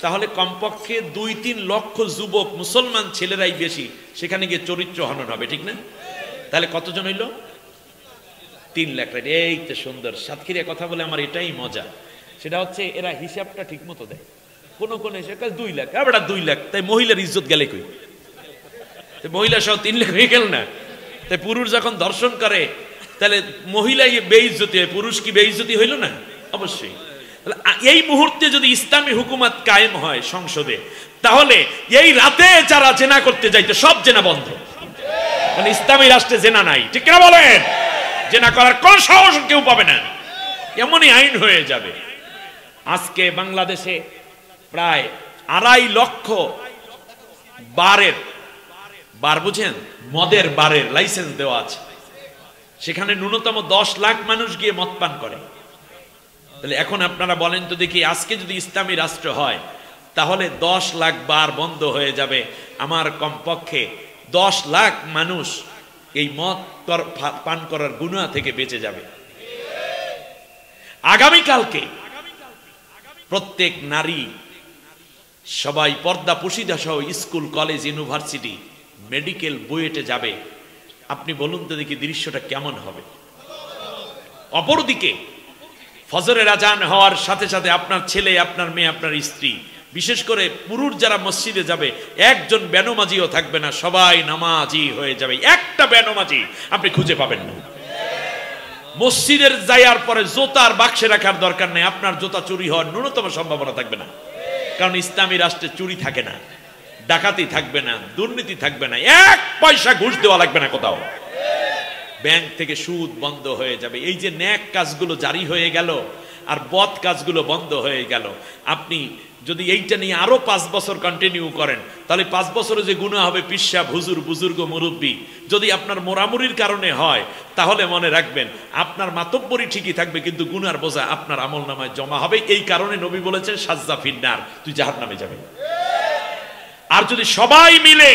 তাহলে কমপক্ষে 2-3 লক্ষ যুবক মুসলমান ছেলেরাই বেশি সেখানে গিয়ে চরিত্র হনন হবে, ঠিক না? তাহলে কতজন হইল? 3 লাখ। এই তো সুন্দর। সাতক্ষীরা কথা বলে আমার এটাই মজা, সেটা হচ্ছে এরা হিসাবটা ঠিক মতো দেয়। কোন হিসাব 2 লাখ, আবার 2 লাখ, তাই মহিলার ইজ্জত গেলে কই? মহিলা সহ 3 লাখ হয়ে গেল না? তাই পুরুষ যখন দর্শন করে, তাহলে মহিলা বেইজ্জতি হয়, পুরুষ কি বেইজ্জতি হইল না? অবশ্যই। এই মুহূর্তে যদি ইসলামী হুকুমত কায়েম হয় সংসদে, তাহলে এই রাতে যারা জেনা করতে যাইতে সব জেনা বন্ধ। মানে ইসলামী রাষ্ট্রে জেনা নাই, ঠিক কিনা বলেন? জেনা করার কোন সাহস কেউ পাবে না, এমনই আইন হয়ে যাবে। আজকে বাংলাদেশে প্রায় 2.5 লক্ষ বারের, বার বুঝেন, মদের বারের লাইসেন্স দেওয়া আছে। সেখানে ন্যূনতম 10 লাখ মানুষ গিয়ে মদ পান করে। তাহলে এখন আপনারা বলেন তো দেখি, আজকে যদি ইসলামী রাষ্ট্র হয় তাহলে 10 লাখ বার বন্ধ হয়ে যাবে। আমার কমপক্ষে 10 লাখ মানুষ এই মদ পান করার গুনাহ থেকে বেঁচে যাবে। আগামীকালকে প্রত্যেক নারী সবাই পর্দা পুশিদা সহ স্কুল, কলেজ, ইউনিভার্সিটি, মেডিকেল, বুয়েটে যাবে। আপনি বলুন তো দেখি দৃশ্যটা কেমন হবে। অপরদিকে ফজরের আজান হওয়ার সাথে সাথে আপনার ছেলে, আপনার মেয়ে, আপনার স্ত্রী, বিশেষ করে পুরুষ যারা মসজিদে যাবে, একজন বেনমাজিও থাকবে না, সবাই নামাজি হয়ে যাবে। একটা বেনমাজি আপনি খুঁজে পাবেন না। মসজিদের যাওয়ার পরে জুতার বাক্সে রাখার দরকার নেই, আপনার জুতা চুরি হওয়ার ন্যূনতম সম্ভাবনা থাকবে না। কারণ ইসলামী রাষ্ট্রে চুরি থাকে না, ডাকাতি থাকবে না, দুর্নীতি থাকবে না, 1 পয়সা ঘুষ দেওয়া লাগবে না কোথাও। ব্যাংক থেকে সুদ বন্ধ হয়ে যাবে। এই যে ন্যাক কাজগুলো জারি হয়ে গেল আর বদ কাজগুলো বন্ধ হয়ে গেল। আপনি যদি এইটা নিয়ে আরো 5 বছর কন্টিনিউ করেন তাহলে 5 বছরে যে গুনাহ হবে, পিসা, হুজুর, বুজুর্গ, মুরব্বী, যদি আপনার মোরামুরির কারণে হয় তাহলে মনে রাখবেন আপনার মাতব্বরি ঠিকই থাকবে, কিন্তু গুনার বোঝা আপনার আমলনামায় জমা হবে। এই কারণে নবী বলেছেন সাজ্জা ফিন্নার, তুই জাহান্নামে যাবে। আর যদি সবাই মিলে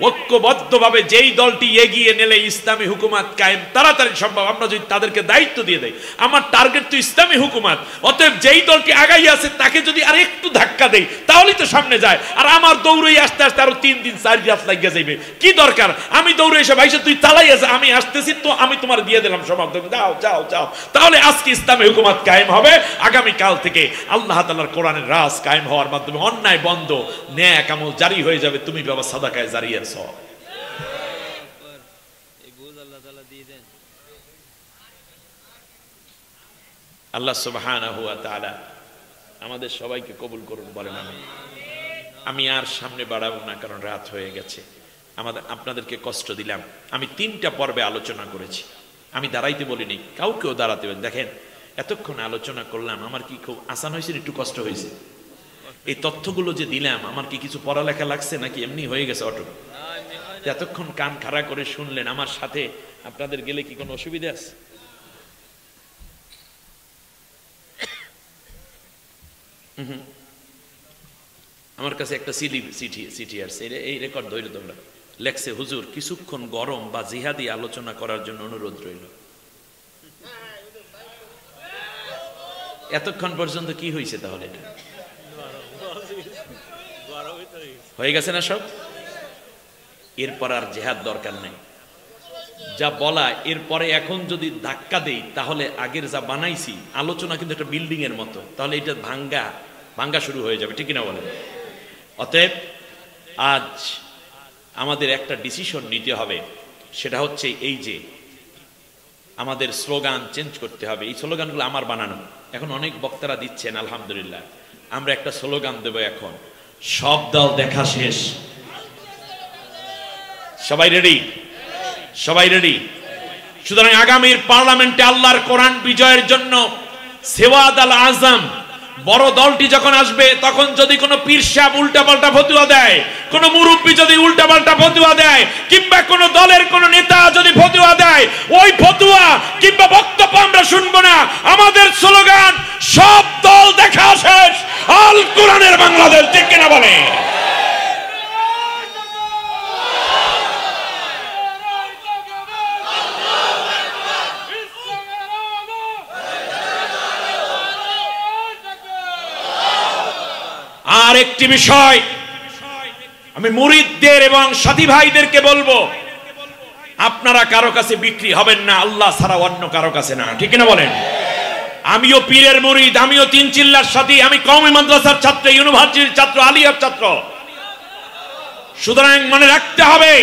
ঐক্যবদ্ধভাবে যেই দলটি এগিয়ে নিলে ইসলামী হুকুমাত কায়েম তাড়াতাড়ি সম্ভব, আমরা যদি তাদেরকে দায়িত্ব দিয়ে দেই, আমার টার্গেট তো ইসলামী হুকুমাত, অতএব যেই দলটি আগাই আছে তাকে যদি আর একটু ধাক্কা দেই তাহলেই তো সামনে যায়। আর আমার দৌড়েই আসতে আসতে আরো 3 দিন 4 রাত লাগিয়ে যাইবে, কি দরকার? আমি দৌড়ে এসে ভাইসা তুই চালাই আছে, আমি আসতেছি তো, আমি তোমার দিয়ে দিলাম সমাজ, যাও যাও যাও। তাহলে আজকে ইসলামী হুকুমাত কায়েম হবে, আগামী কাল থেকে আল্লাহ তাআলার কোরআনের রাজ কায়েম হওয়ার মাধ্যমে অন্যায় বন্ধ, ন্যাক আমল জারি হয়ে যাবে। তুমি বাবা সাদাকায়ে জারিয়া। আল্লাহ সুবহানাহু ওয়া তাআলা আমাদের সবাইকে কবুল করুন, বলেন আমিন। আমি আর সামনে বাড়াবো না, কারণ রাত হয়ে গেছে। আপনাদেরকে কষ্ট দিলাম। আমি 3টা পর্বে আলোচনা করেছি, আমি দাঁড়াইতে বলিনি, কাউকেও দাঁড়াতে বলি। দেখেন এতক্ষণ আলোচনা করলাম, আমার কি খুব আসান হয়েছে, একটু কষ্ট হয়েছে? এই তথ্যগুলো যে দিলাম, আমার কি কিছু পড়ালেখা লাগছে নাকি এমনি হয়ে গেছে অটো? এতক্ষণ কান খাড়া করে শুনলেন, আমার সাথে আপনাদের গেলে কি কোনো অসুবিধা আছে? আমার কাছে একটা চিঠি আসছে, এই রেকর্ড ধরে তোমরা, লেখছে হুজুর কিছুক্ষণ গরম বা জিহাদি আলোচনা করার জন্য অনুরোধ রইল। এতক্ষণ পর্যন্ত কি হয়েছে তাহলে? এটা হয়ে গেছে না সব? এরপর আর জিহাদ দরকার নেই, যা বলা এরপরে এখন যদি ধাক্কা দেই তাহলে আগের যা বানাইছি আলোচনা কিন্তু একটা বিল্ডিং এর মতো, তাহলে এটা ভাঙ্গা শুরু হয়ে যাবে, ঠিক কিনা বলেন? অতএব আজ আমাদের একটা ডিসিশন নিতে হবে, সেটা হচ্ছে এই যে আমাদের স্লোগান চেঞ্জ করতে হবে। এই স্লোগানগুলো আমার বানানো, এখন অনেক বক্তারা দিচ্ছেন, আলহামদুলিল্লাহ। আমরা একটা স্লোগান দেব এখন, সব দল দেখা শেষ। সবাই রেডি? সবাই রেডি? সুতরাং আগামীর পার্লামেন্টে আল্লাহর কোরআন বিজয়ের জন্য সেওয়াদ আল আজম বড় দলটি যখন আসবে, তখন যদি কোনো পীর সাহেব উল্টাপাল্টা ফতোয়া দেয়, কোনো মুরব্বী যদি উল্টাপাল্টা ফতোয়া দেয়, কিংবা কোনো দলের কোনো নেতা যদি ফতোয়া দেয়, ওই ফতোয়া কিংবা বক্তব্য আমরা শুনবো না। আমাদের স্লোগান সব দল দেখা শেষ, আল কোরআনের বাংলাদেশ, ঠিক কিনা বলে? আর একটি বিষয় আমি মুরিদদের এবং সাথী ভাইদেরকে বলবো, আপনারা কারো কাছে বিক্রি হবেন না, আল্লাহ ছাড়া অন্য কারো কাছে না, ঠিক না বলেন? আমিও পীরের মুরিদ, আমিও 3 চিল্লার সাথী, আমি কওমি মাদ্রাসার ছাত্র, ইউনিভার্সিটির ছাত্র, আলিয়ার ছাত্র। সুতরাং মনে রাখতে হবে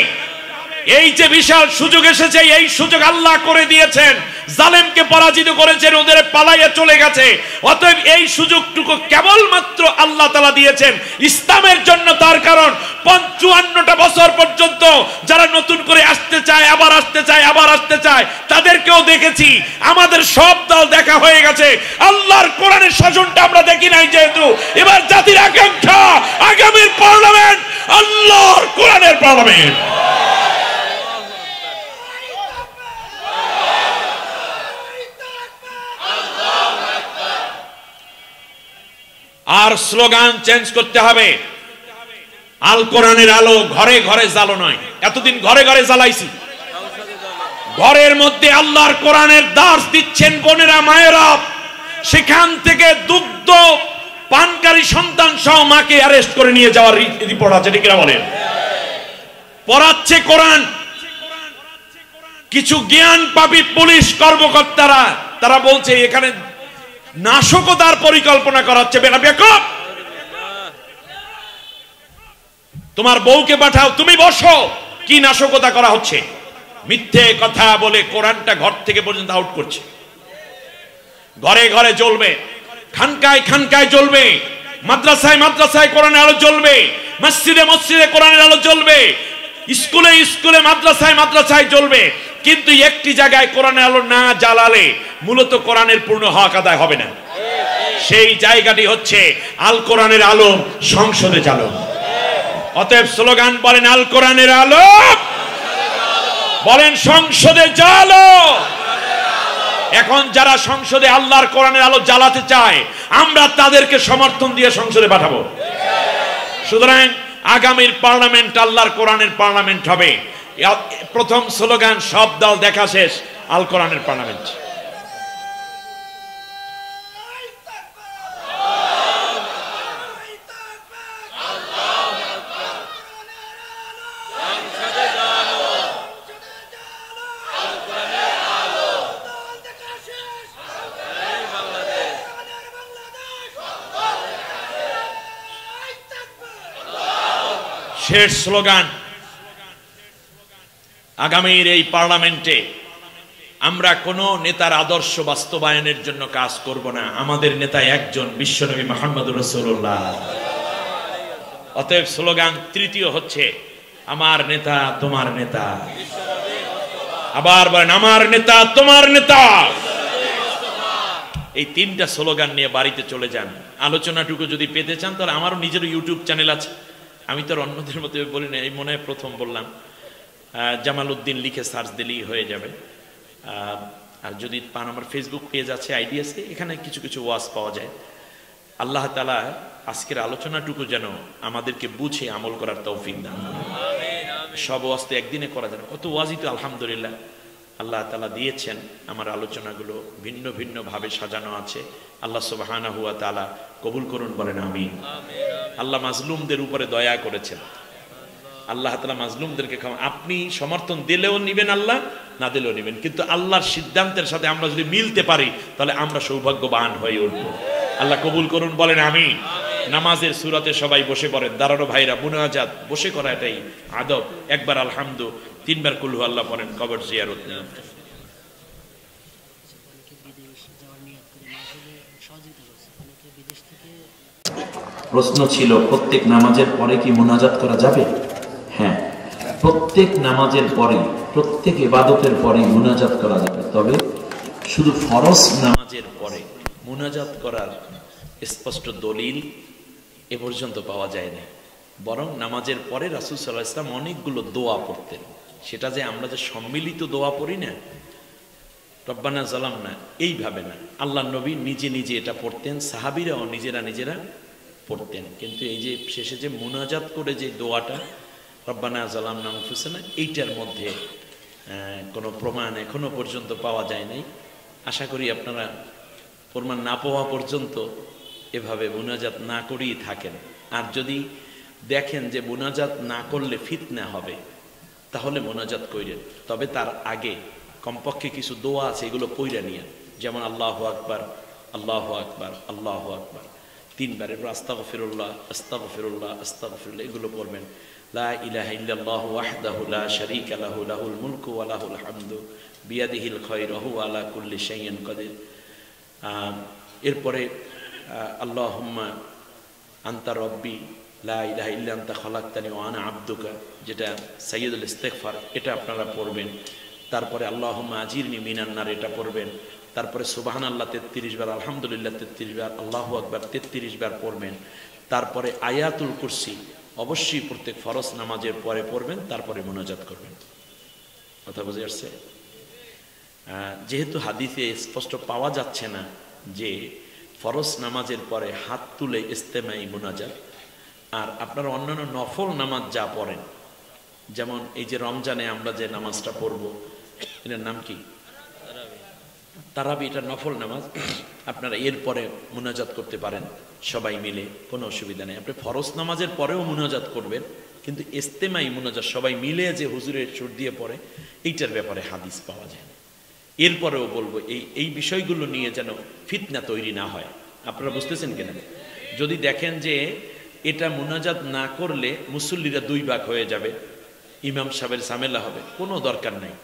এই যে বিশাল সুযোগ এসেছে, এই সুযোগ আল্লাহ করে দিয়েছেন। জালেমকে পরাজিত করেছেন, ওদের পালাইয়া চলে গেছে। অতএব এই সুযোগটুকু কেবলমাত্র আল্লাহ তাআলা দিয়েছেন ইসলামের জন্য। তার কারণ 55টা বছর পর্যন্ত যারা নতুন করে আসতে চায়, আবার আসতে চায়, আবার আসতে চায়, তাদেরকেও দেখেছি। আমাদের সব দল দেখা হয়ে গেছে, আল্লাহর কোরআনের শাসনটা আমরা দেখি নাই। যেহেতু এবার জাতির আকাঙ্ক্ষা আগামীর পার্লামেন্ট আল্লাহর কোরআনের পার্লামেন্ট। আর স্লোগান চেঞ্জ করতে হবে, আল কোরআনের আলো ঘরে ঘরে জ্বালো নয়। এতদিন ঘরে ঘরে জ্বালাইছি, ঘরের মধ্যে আল্লাহর কোরআনের দাস দিচ্ছেন বোনেরা, মায়েরা। সেখান থেকে দুগ্ধ পানকারী সন্তান সহ মাকে অ্যারেস্ট করে নিয়ে যাওয়ার রিপোর্ট আছে, ঠিক না বলেন? পড়াচ্ছে কোরআন। কিছু জ্ঞান পাপী পুলিশ কর্মকর্তারা তারা বলছে এখানে নাশকতার পরিকল্পনা করাচ্ছে। বেটা বেকুব, তোমার বউকে পাঠাও, তুমি বসো, কি নাশকতা করা হচ্ছে? মিথ্যে কথা বলে কোরআনটা ঘর থেকে পর্যন্ত আউট করছে। ঘরে ঘরে জ্বলবে, খানকায় খানকায় জ্বলবে, মাদ্রাসায় মাদ্রাসায় কোরআনের আলো জ্বলবে, মসজিদে মসজিদে কোরআনের আলো জ্বলবে, স্কুলে স্কুলে মাদ্রাসায় মাদ্রাসায় জ্বলবে। কিন্তু একটি জায়গায় কোরআনের আলো না জ্বালালে মূলত কোরআনের পূর্ণ হক আদায় হবে না। সেই জায়গাটি হচ্ছে আল কোরআনের আলো সংসদে জ্বালো। অতএব স্লোগান বলেন আল কোরআনের আলো, বলেন সংসদে জ্বালো। এখন যারা সংসদে আল্লাহর কোরআনের আলো জ্বালাতে চায়, আমরা তাদেরকে সমর্থন দিয়ে সংসদে পাঠাবো। সুতরাং আগামীর পার্লামেন্ট আল্লাহর কোরআনের পার্লামেন্ট হবে। প্রথম স্লোগান সব দল দেখা শেষ, আল কোরআনের পার্লামেন্ট। শেষ স্লোগান, আগামীর এই পার্লামেন্টে আমরা কোন নেতার আদর্শ বাস্তবায়নের জন্য কাজ করব না। আমাদের নেতা একজন, বিশ্বনবী মুহাম্মদুর রাসূলুল্লাহ। অতএব স্লোগান তৃতীয় হচ্ছে আমার নেতা তোমার নেতা। আবার বলেন আমার নেতা তোমার নেতা। এই তিনটা স্লোগান নিয়ে বাড়িতে চলে যান। আলোচনাটুকু যদি পেতে চান তাহলে আমারও নিজের ইউটিউব চ্যানেল আছে, আমি তো আর অন্যদের মতো বলি না, এই মনে হয় প্রথম বললাম। জামাল উদ্দিন লিখে সার্চ দিলেই হয়ে যাবে। আর যদি পান আমার ফেসবুক পেজ আছে, আইডি আছে, এখানে কিছু কিছু ওয়াজ পাওয়া যায়। আল্লাহ তাআলা আজকের আলোচনাটুকু যেন আমাদেরকে বুঝে আমল করার তৌফিক দান করেন। সব ওয়াজ তো একদিনে করা যায় না, কত ওয়াজই তো আলহামদুলিল্লাহ আল্লাহ তাআলা দিয়েছেন। আমার আলোচনাগুলো ভিন্ন ভিন্ন ভাবে সাজানো আছে। আল্লাহ সুবহানাহু ওয়া তাআলা কবুল করুন, বলেন আমিন। আল্লাহ মাজলুমদের উপরে দয়া করেছেন। আল্লাহ তাআলা মাজলুমদেরকে আপনি সমর্থন দিলেও নিবেন, আল্লাহ না দিলেও নিবেন, কিন্তু আল্লাহর সিদ্ধান্তের সাথে আমরা যদি মিলতে পারি তাহলে আমরা সৌভাগ্যবান হয়ে উঠব। আল্লাহ কবুল করুন, বলেন আমিন। নামাজের সূরাতে সবাই বসে পড়েন, দাঁড়ানো ভাইরা মুনাজাত বসে করা এটাই আদব। একবার আলহামদু, তিনবার কুল হু আল্লাহ পড়েন, কবর জিয়ারত নিয়ম। প্রশ্ন ছিল প্রত্যেক নামাজের পরে কি মুনাজাত করা যাবে? হ্যাঁ, প্রত্যেক নামাজের পরে, প্রত্যেক ইবাদতের পরে মুনাজাত করা যাবে। তবে শুধু ফরজ নামাজের পরে মুনাজাত করার স্পষ্ট দলিল এ পর্যন্ত পাওয়া যায় না। বরং নামাজের পরে রাসূল সাল্লাল্লাহু আলাইহি ওয়াসাল্লাম অনেকগুলো দোয়া পড়তেন। সেটা যে আমরা যে সম্মিলিত দোয়া পড়ি না, রব্বানা জালামনা, এইভাবে না। আল্লাহ নবী নিজে নিজে এটা পড়তেন, সাহাবীরাও নিজেরা নিজেরা পড়তেন। কিন্তু এই যে শেষে যে মুনাজাত করে যে দোয়াটা রব্বানা জালামনা আনফুসানা, এইটার মধ্যে কোনো প্রমাণ এখনো পর্যন্ত পাওয়া যায় নাই। আশা করি আপনারা প্রমাণ না পাওয়া পর্যন্ত এভাবে মুনাজাত না করেই থাকেন। আর যদি দেখেন যে মুনাজাত না করলে ফিতনা হবে তাহলে মুনাজাত কইরেন। তবে তার আগে কমপক্ষে কিছু দোয়া আছে, এগুলো পইরা নিয়ে, যেমন আল্লাহু আকবার, আল্লাহু আকবার, আল্লাহু আকবার তিনবার, এরপর আস্তাগফিরুল্লাহ, আস্তাগফিরুল্লাহ, আস্তাগফিরুল্লাহ, এগুলো পড়বেন। লা ইলাহা ইল্লাল্লাহু ওয়াহদাহু লা শারীকা লাহু লাহুল মুলকু ওয়া লাহুল হামদু বিয়াদিহিল খায়রু ওয়া হুয়া আলা কুল্লি শাইইন কাদির। এরপরে আল্লাহুম্মা আনতা রব্বি লা ইলাহা ইল্লা আনতা খালাকতানি ওয়া আনা আবদুকা, যেটা সাইয়্যিদুল ইস্তিগফার, এটা আপনারা পড়বেন। তারপরে আল্লাহুম্মা আজিরনি মিনান নার, এটা পড়বেন। তারপরে সুবহানাল্লাহ 33 বার, আলহামদুলিল্লাহ 33 বার, আল্লাহু আকবার 33 বার পড়বেন। তারপরে আয়াতুল কুরসি অবশ্যই প্রত্যেক ফরজ নামাজের পরে পড়বেন, তারপরে মুনাজাত করবেন। কথা বুঝে আসছে? যেহেতু হাদিসে স্পষ্ট পাওয়া যাচ্ছে না যে ফরজ নামাজের পরে হাত তুলে ইস্তেমাই মুনাজাত, আর আপনারা অন্যান্য নফল নামাজ যা পড়েন, যেমন এই যে রমজানে আমরা যে নামাজটা পড়ব, এটার নাম কি? তারাবি। এটা নফল নামাজ, আপনারা এরপরে মুনাজাত করতে পারেন সবাই মিলে, কোনো অসুবিধা নেই। আপনি ফরজ নামাজের পরেও মুনাজাত করবেন, কিন্তু ইস্তেমাই মুনাজাত সবাই মিলে যে হুজুরের সুর দিয়ে পড়ে, এইটার ব্যাপারে হাদিস পাওয়া যায়। এরপরেও বলবো এই বিষয়গুলো নিয়ে যেন ফিতনা তৈরি না হয়। আপনারা বুঝতেছেন কিনা? যদি দেখেন যে এটা মুনাজাত না করলে মুসল্লিরা দুই ভাগ হয়ে যাবে, ইমাম সাহেবের ঝামেলা হবে, কোনো দরকার নাই,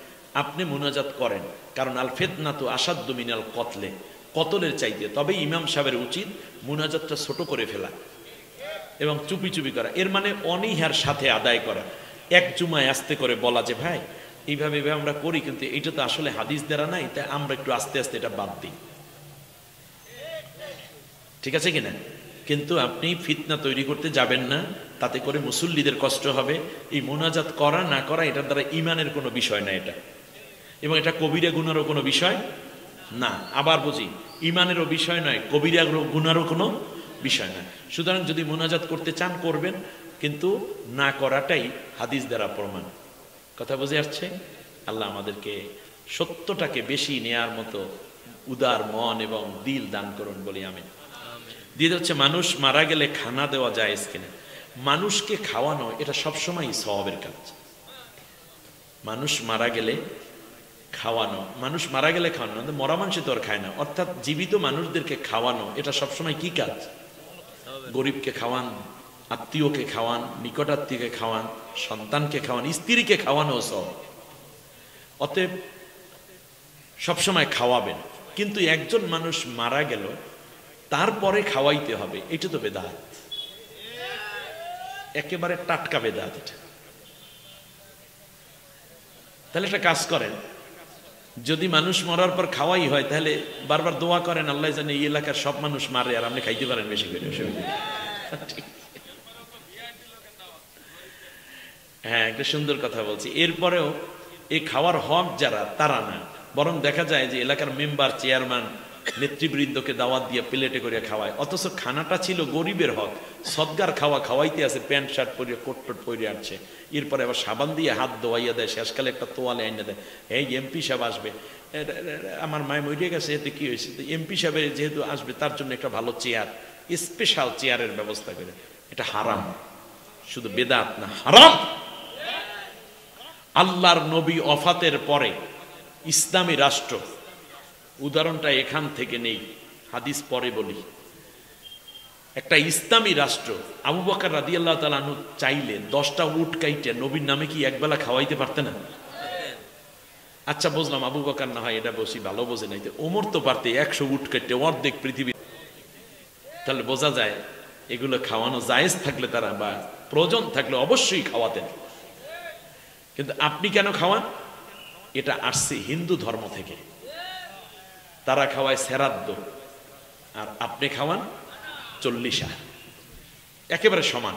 আপনি মুনাজাত করেন। কারণ আল ফিতনা তো আসাদ্দু মিনাল কতলে, কতলের চাইতে। তবে ইমাম সাহেবের উচিত মুনাজাতটা ছোট করে ফেলা এবং চুপি চুপি করা, এর মানে অনীহার সাথে আদায় করা। এক জুমায় আস্তে করে বলা যে ভাই এইভাবে আমরা করি, কিন্তু এটা তো আসলে হাদিস দ্বারা নাই, তাই আমরা একটু আস্তে আস্তে এটা বাদ দিই। ঠিক আছে কিনা? কিন্তু আপনি ফিতনা তৈরি করতে যাবেন না, তাতে করে মুসল্লিদের কষ্ট হবে। এই মুনাজাত করা না করা এটার দ্বারা ইমানের কোনো বিষয় না এটা, এবং এটা কবিরা গুনারও কোনো বিষয় না। আবার বুঝি, ইমানেরও বিষয় নয়, কবিরা গুনারও কোনো বিষয় না। সুতরাং যদি মুনাজাত করতে চান করবেন, কিন্তু না করাটাই হাদিস দ্বারা প্রমাণ। কথা বুঝে আসছে? আল্লাহ আমাদেরকে সত্যটাকে বেশি নেয়ার মতো উদার মন এবং দিল দান করুন বলি আমিন। দিয়ে হচ্ছে মানুষ মারা গেলে খানা দেওয়া যায় কিনা? মানুষকে খাওয়ানো এটা সবসময় সওয়াবের কাজ। মানুষ মারা গেলে খাওয়ানো, মানুষ মারা গেলে খাওয়ানো, মরা মানুষ তো আর খায় না, অর্থাৎ জীবিত মানুষদেরকে খাওয়ানো এটা সবসময় কি কাজ? গরিবকে খাওয়ান, আত্মীয়কে খাওয়ান, নিকট আত্মীয়কে খাওয়ান, সন্তানকে খাওয়ান, স্ত্রীকে খাওয়ানো সব। অতএব সবসময় খাওয়াবেন, কিন্তু একজন মানুষ মারা গেল তারপরে খাওয়াইতে হবে, এটা তো বেদাত, একেবারে টাটকা বেদাত এটা। তাহলে একটা কাজ করেন, যদি মানুষ মরার পর খাওয়াই হয় তাহলে বারবার দোয়া করেন আল্লাহ জানে এই এলাকার সব মানুষ মারে আর আপনি খাইতে পারেন বেশি করে। হ্যাঁ, একটা সুন্দর কথা বলছি। এরপরেও এই খাওয়ার হক যারা, তারা না, বরং দেখা যায় যে এলাকার মেম্বার, চেয়ারম্যান, নেতৃবৃন্দকে দাওয়াত দিয়ে প্লেটে করে খাওয়ায়, অথচ খানাটা ছিল গরিবের হক। সদগার খাওয়া খাওয়াইতে আছে, প্যান্ট শার্ট পরে কোট টোট পরে আসছে, এরপরে আবার সাবান দিয়ে হাত ধোয়াইয়া দেয়, শেষকালে একটা তোয়ালে আইনে দেয়, এই এমপি সাহেব আসবে, আমার মায় মরিয়ে গেছে, এতে কি হয়েছে, এমপি সাহেবের যেহেতু আসবে তার জন্য একটা ভালো চেয়ার, স্পেশাল চেয়ারের ব্যবস্থা করে। এটা হারাম, শুধু বেদাত না, হারাম। আল্লাহর নবী ওফাতের পরে ইসলামী রাষ্ট্র, উদাহরণটা এখান থেকে নেই, হাদিস পরে বলি, একটা ইসলামী রাষ্ট্র আবু বকর রাদিয়াল্লাহু তাআলা আনহু চাইলে 10টা উট কাইটে নবীর নামে কি একবেলা খাওয়াইতে পারতে না? আচ্ছা বুঝলাম আবু বকর না হয় এটা বসি ভালো বোঝে নাই, ওমর তো পারতে 100 উট কাইটে অর্ধেক পৃথিবী। তাহলে বোঝা যায় এগুলো খাওয়ানো জায়েজ থাকলে তারা, বা প্রয়োজন থাকলে অবশ্যই খাওয়াতেন। কিন্তু আপনি কেন খাওয়ান? এটা আসছে হিন্দু ধর্ম থেকে, তারা খাওয়ায় শ্রাদ্ধ আর আপনি খাওয়ান 40। একেবারে সমান,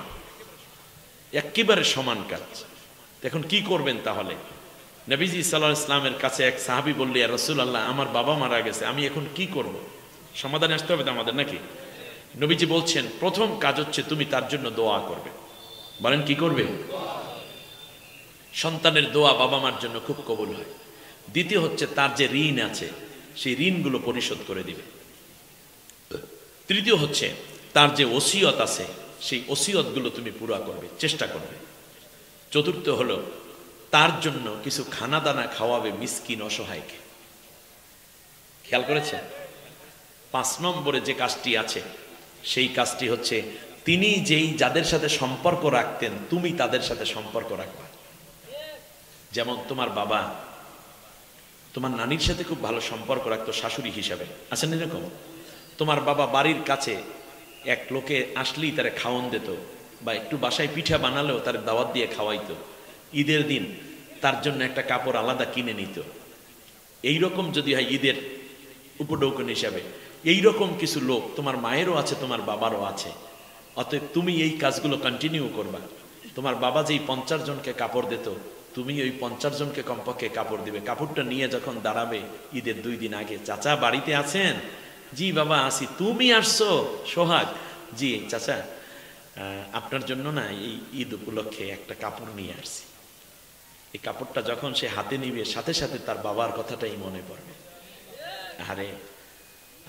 একেবারে সমান কাজ। এখন কি করবেন তাহলে? নবীজি সাল্লাল্লাহু আলাইহি ওয়াসাল্লামের কাছে এক সাহাবী বলল, ইয়া রাসূলুল্লাহ, আমার বাবা মারা গেছে, আমি এখন কি করব? সমাধানে আসতে হবে তো আমাদের নাকি? নবীজি বলছেন প্রথম কাজ হচ্ছে তুমি তার জন্য দোয়া করবে। বলেন কি করবে? সন্তানের দোয়া বাবা মার জন্য খুব কবুল হয়। দ্বিতীয় হচ্ছে তার যে ঋণ আছে সেই ঋণগুলো পরিশোধ করে দিবে। তৃতীয় হচ্ছে তার যে ওসিয়ত আছে সেই ওসিয়তগুলো তুমি পুরা করবে, চেষ্টা করবে। চতুর্থ হলো তার জন্য কিছু খানা দানা খাওয়াবে মিসকিন অসহায়কে। খেয়াল করেছেন? 5 নম্বরে যে কাজটি আছে সেই কাজটি হচ্ছে তিনি যেই যাদের সাথে সম্পর্ক রাখতেন তুমি তাদের সাথে সম্পর্ক রাখবা। যেমন তোমার বাবা তোমার নানির সাথে খুব ভালো সম্পর্ক রাখতো শাশুড়ি হিসাবে, আছেন এরকম? তোমার বাবা বাড়ির কাছে এক লোকে আসলেই তারা খাওয়ান দিত, বা একটু বাসায় পিঠা বানালেও তার দাওয়াত দিয়ে খাওয়াইতো। ঈদের দিন তার জন্য একটা কাপড় আলাদা কিনে নিত। এইরকম যদি হয় ঈদের উপঢৌকন হিসাবে, এইরকম কিছু লোক তোমার মায়েরও আছে, তোমার বাবারও আছে। অতএব তুমি এই কাজগুলো কন্টিনিউ করবা। তোমার বাবা যেই 50 জনকে কাপড় দিত, তুমি ওই 50 জনকে কমপক্ষে কাপড় দিবে। কাপড়টা নিয়ে যখন দাঁড়াবে ঈদের 2 দিন আগে, চাচা বাড়িতে আছেন? জি বাবা আসি। তুমি আসছো সোহাগ? জি চাচা, আপনার জন্য না এই ঈদ উপলক্ষে একটা কাপড় নিয়ে আসছি। এই কাপড়টা যখন সে হাতে নিবে, সাথে সাথে তার বাবার কথাটাই মনে পড়বে। আরে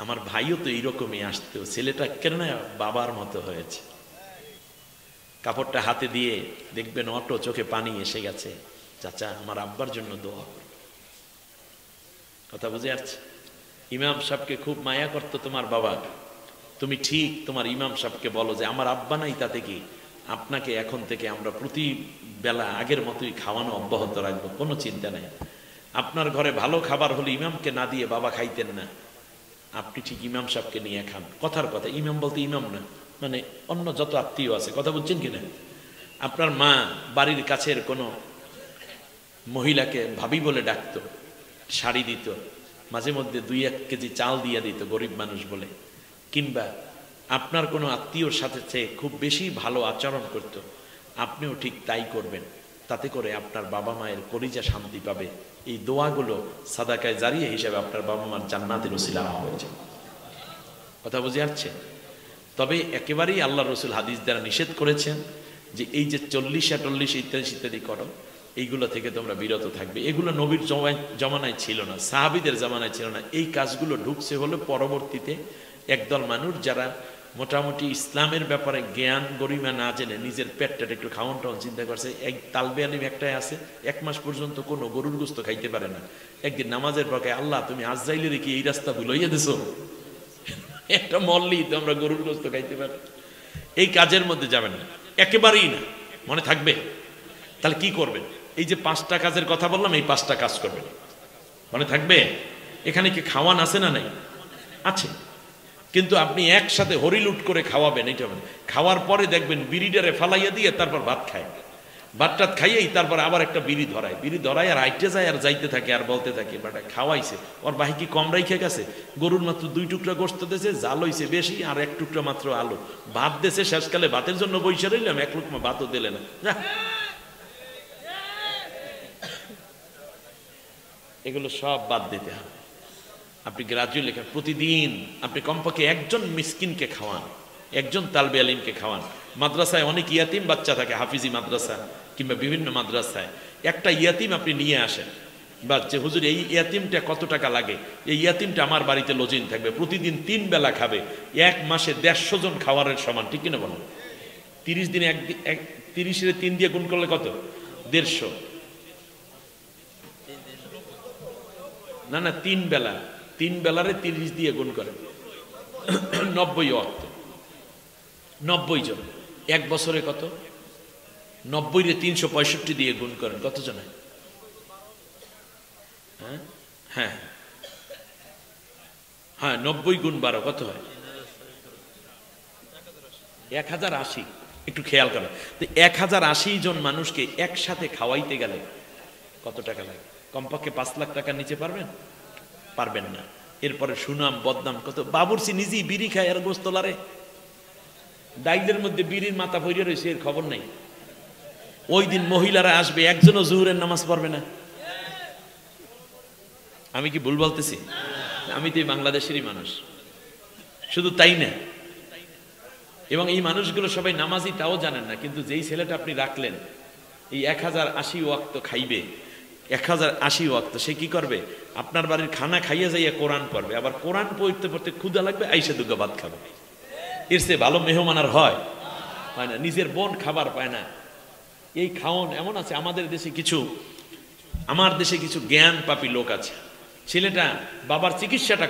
আমার ভাইও তো এইরকমই আসতো, ছেলেটা কেন না বাবার মতো হয়েছে। কাপড়টা হাতে দিয়ে দেখবেন অটো চোখে পানি এসে গেছে, চাচা আমার আব্বার জন্য দোয়া করো। কথা বুঝে আসছে? ইমাম সাহেবকে খুব মায়া করতো তোমার বাবা। তুমি ঠিক তোমার ইমাম সাহেবকে বলো যে আমার আব্বা নাই, তাতে কি, আপনাকে এখন থেকে আমরা প্রতি বেলা আগের মতোই খাওয়ানো অব্যাহত রাখবো, কোনো চিন্তা নাই। আপনার ঘরে ভালো খাবার হলে ইমামকে না দিয়ে বাবা খাইতেন না, আপনি ঠিক ইমাম সাহেবকে নিয়ে খান। কথার কথা, ইমাম বলতে ইমাম না, মানে অন্য যত আত্মীয় আছে, কথা বুঝছেন কিনা? আপনার মা বাড়ির কাছের কোনো মহিলাকে ভাবি বলে ডাকতো, শাড়ি দিত, মাঝে মধ্যে 2-1 কেজি চাল দিয়ে দিত গরিব মানুষ বলে। কিংবা আপনার কোনো আত্মীয়র সাথে খুব বেশি ভালো আচরণ করত, আপনিও ঠিক তাই করবেন। তাতে করে আপনার বাবা মায়ের কলিজা শান্তি পাবে। এই দোয়াগুলো সাদাকায় জারিয়া হিসেবে আপনার বাবা মার জান্নাতের উসিলা হয়েছে। কথা বুঝে আসছে? তবে একেবারেই আল্লাহ রসুল হাদিস দ্বারা নিষেধ করেছেন যে এই যে 40-40 ইত্যাদি ইত্যাদি করো, এইগুলো থেকে তোমরা বিরত থাকবে। এগুলো নবীর জমানায় ছিল না, সাহাবীদের জামানায় ছিল না। এই কাজগুলো ঢুকছে হলো পরবর্তীতে একদল মানুষ যারা মোটামুটি ইসলামের ব্যাপারে জ্ঞান গরিমা না জেনে নিজের পেটটা একটু খাওয়ান টাউন চিন্তা করছে। এক তালবে আলিম একটাই আছে, 1 মাস পর্যন্ত কোনো গরুর গোস্ত খাইতে পারে না। একদিন নামাজের পক্ষে, আল্লাহ তুমি আজরাইলের কি এই রাস্তা ভুলাইয়া দিছো? একটা মল্লি তো আমরা গরুর গোস্ত খাইতে পারি। এই কাজের মধ্যে যাবেন না, একেবারেই না। মনে থাকবে? তাহলে কি করবেন? এই যে 5টা কাজের কথা বললাম, এই 5টা কাজ করবেন। মনে থাকবে? এখানে কি খাওয়ান আছে না নাই? আছে। কিন্তু আপনি একসাথে হরিলুট করে খাওয়াবেন, এটা মানে খাওয়ার পরে দেখবেন বিড়িটারে ফালাইয়া দিয়ে তারপর ভাত খায়। ভাতটাত খাইয়েই তারপর আবার একটা বিড়ি ধরায় আর আইটে যায় আর যাইতে থাকে আর বলতে থাকে বাটা খাওয়াইছে ওর বাহি কি কম রাইখে গেছে, গরুর মাত্র 2 টুকরা গোস্ত দিয়েছে, জাল হইছে বেশি আর 1 টুকরা মাত্র আলু, ভাত দিয়েছে শেষকালে ভাতের জন্য বইসা রইলাম, 1 লোকমা ভাতও দিলে না। এগুলো সব বাদ দিতে হবে। আপনি গ্রাজুয়েট লেখা প্রতিদিন আপনি কমপক্ষে একজন মিসকিনকে খাওয়ান, একজন তালবে আলিমকে খাওয়ান। মাদ্রাসায় অনেক ইয়াতিম বাচ্চা থাকে, হাফিজি মাদ্রাসা কিংবা বিভিন্ন মাদ্রাসায় একটা ইয়াতিম আপনি নিয়ে আসেন, বা যে হুজুর এই ইয়াতিমটা কত টাকা লাগে, এই ইয়াতিমটা আমার বাড়িতে লজিং থাকবে, প্রতিদিন 3 বেলা খাবে, 1 মাসে 150 জন খাওয়ারের সমান, ঠিক কিনা বলেন? 30 দিনে 30-এর 3 দিয়ে গুণ করলে কত? 150। না না, 3 বেলা, 3 বেলারে 30 দিয়ে গুণ করেন, 90 ওয়াক্ত, 90 জন। 1 বছরে কত? 90-রে 365 দিয়ে গুণ করেন, কত জন? হ্যাঁ হ্যাঁ, 90 গুণ 12 কত হয়? 1080। একটু খেয়াল করেন তো, 1080 জন মানুষকে একসাথে খাওয়াইতে গেলে কত টাকা লাগে? কমপক্ষে 5 লাখ টাকার নিচে পারবেন না। এরপরে সুনাম বদনাম কত। বাবুরচি নিজেই বিড়ি খায় আর গোস্ত লারে, ডাইলের মধ্যে বিড়ির মাথা ভরিয়ে রয়েছে, এর খবর নেই। ওই দিন মহিলারা আসবে, একজনও জোহরের নামাজ পড়বে না। আমি কি ভুল বলতেছি? আমি তো বাংলাদেশেরই মানুষ, শুধু তাই না, এবং এই মানুষগুলো সবাই নামাজি তাও জানেন না। কিন্তু যেই ছেলেটা আপনি রাখলেন এই 1080 ওয়াক্ত খাইবে, 1080 ওয়াক্ত, সে কি করবে? আপনার বাড়ির খানা খাইয়া যাইয়া কোরআন পড়বে, আবার কোরআন পড়তে পড়তে ক্ষুধা লাগবে, আইসা দুগা ভাত খাবে। এর চেয়ে ভালো মেহমান আর হয় না। নিজের বোন খাবার পায় না। এই খাওন এমন আছে আমার দেশে কিছু জ্ঞান পাপী লোক আছে, ছেলেটা বাবার চিকিৎসাটা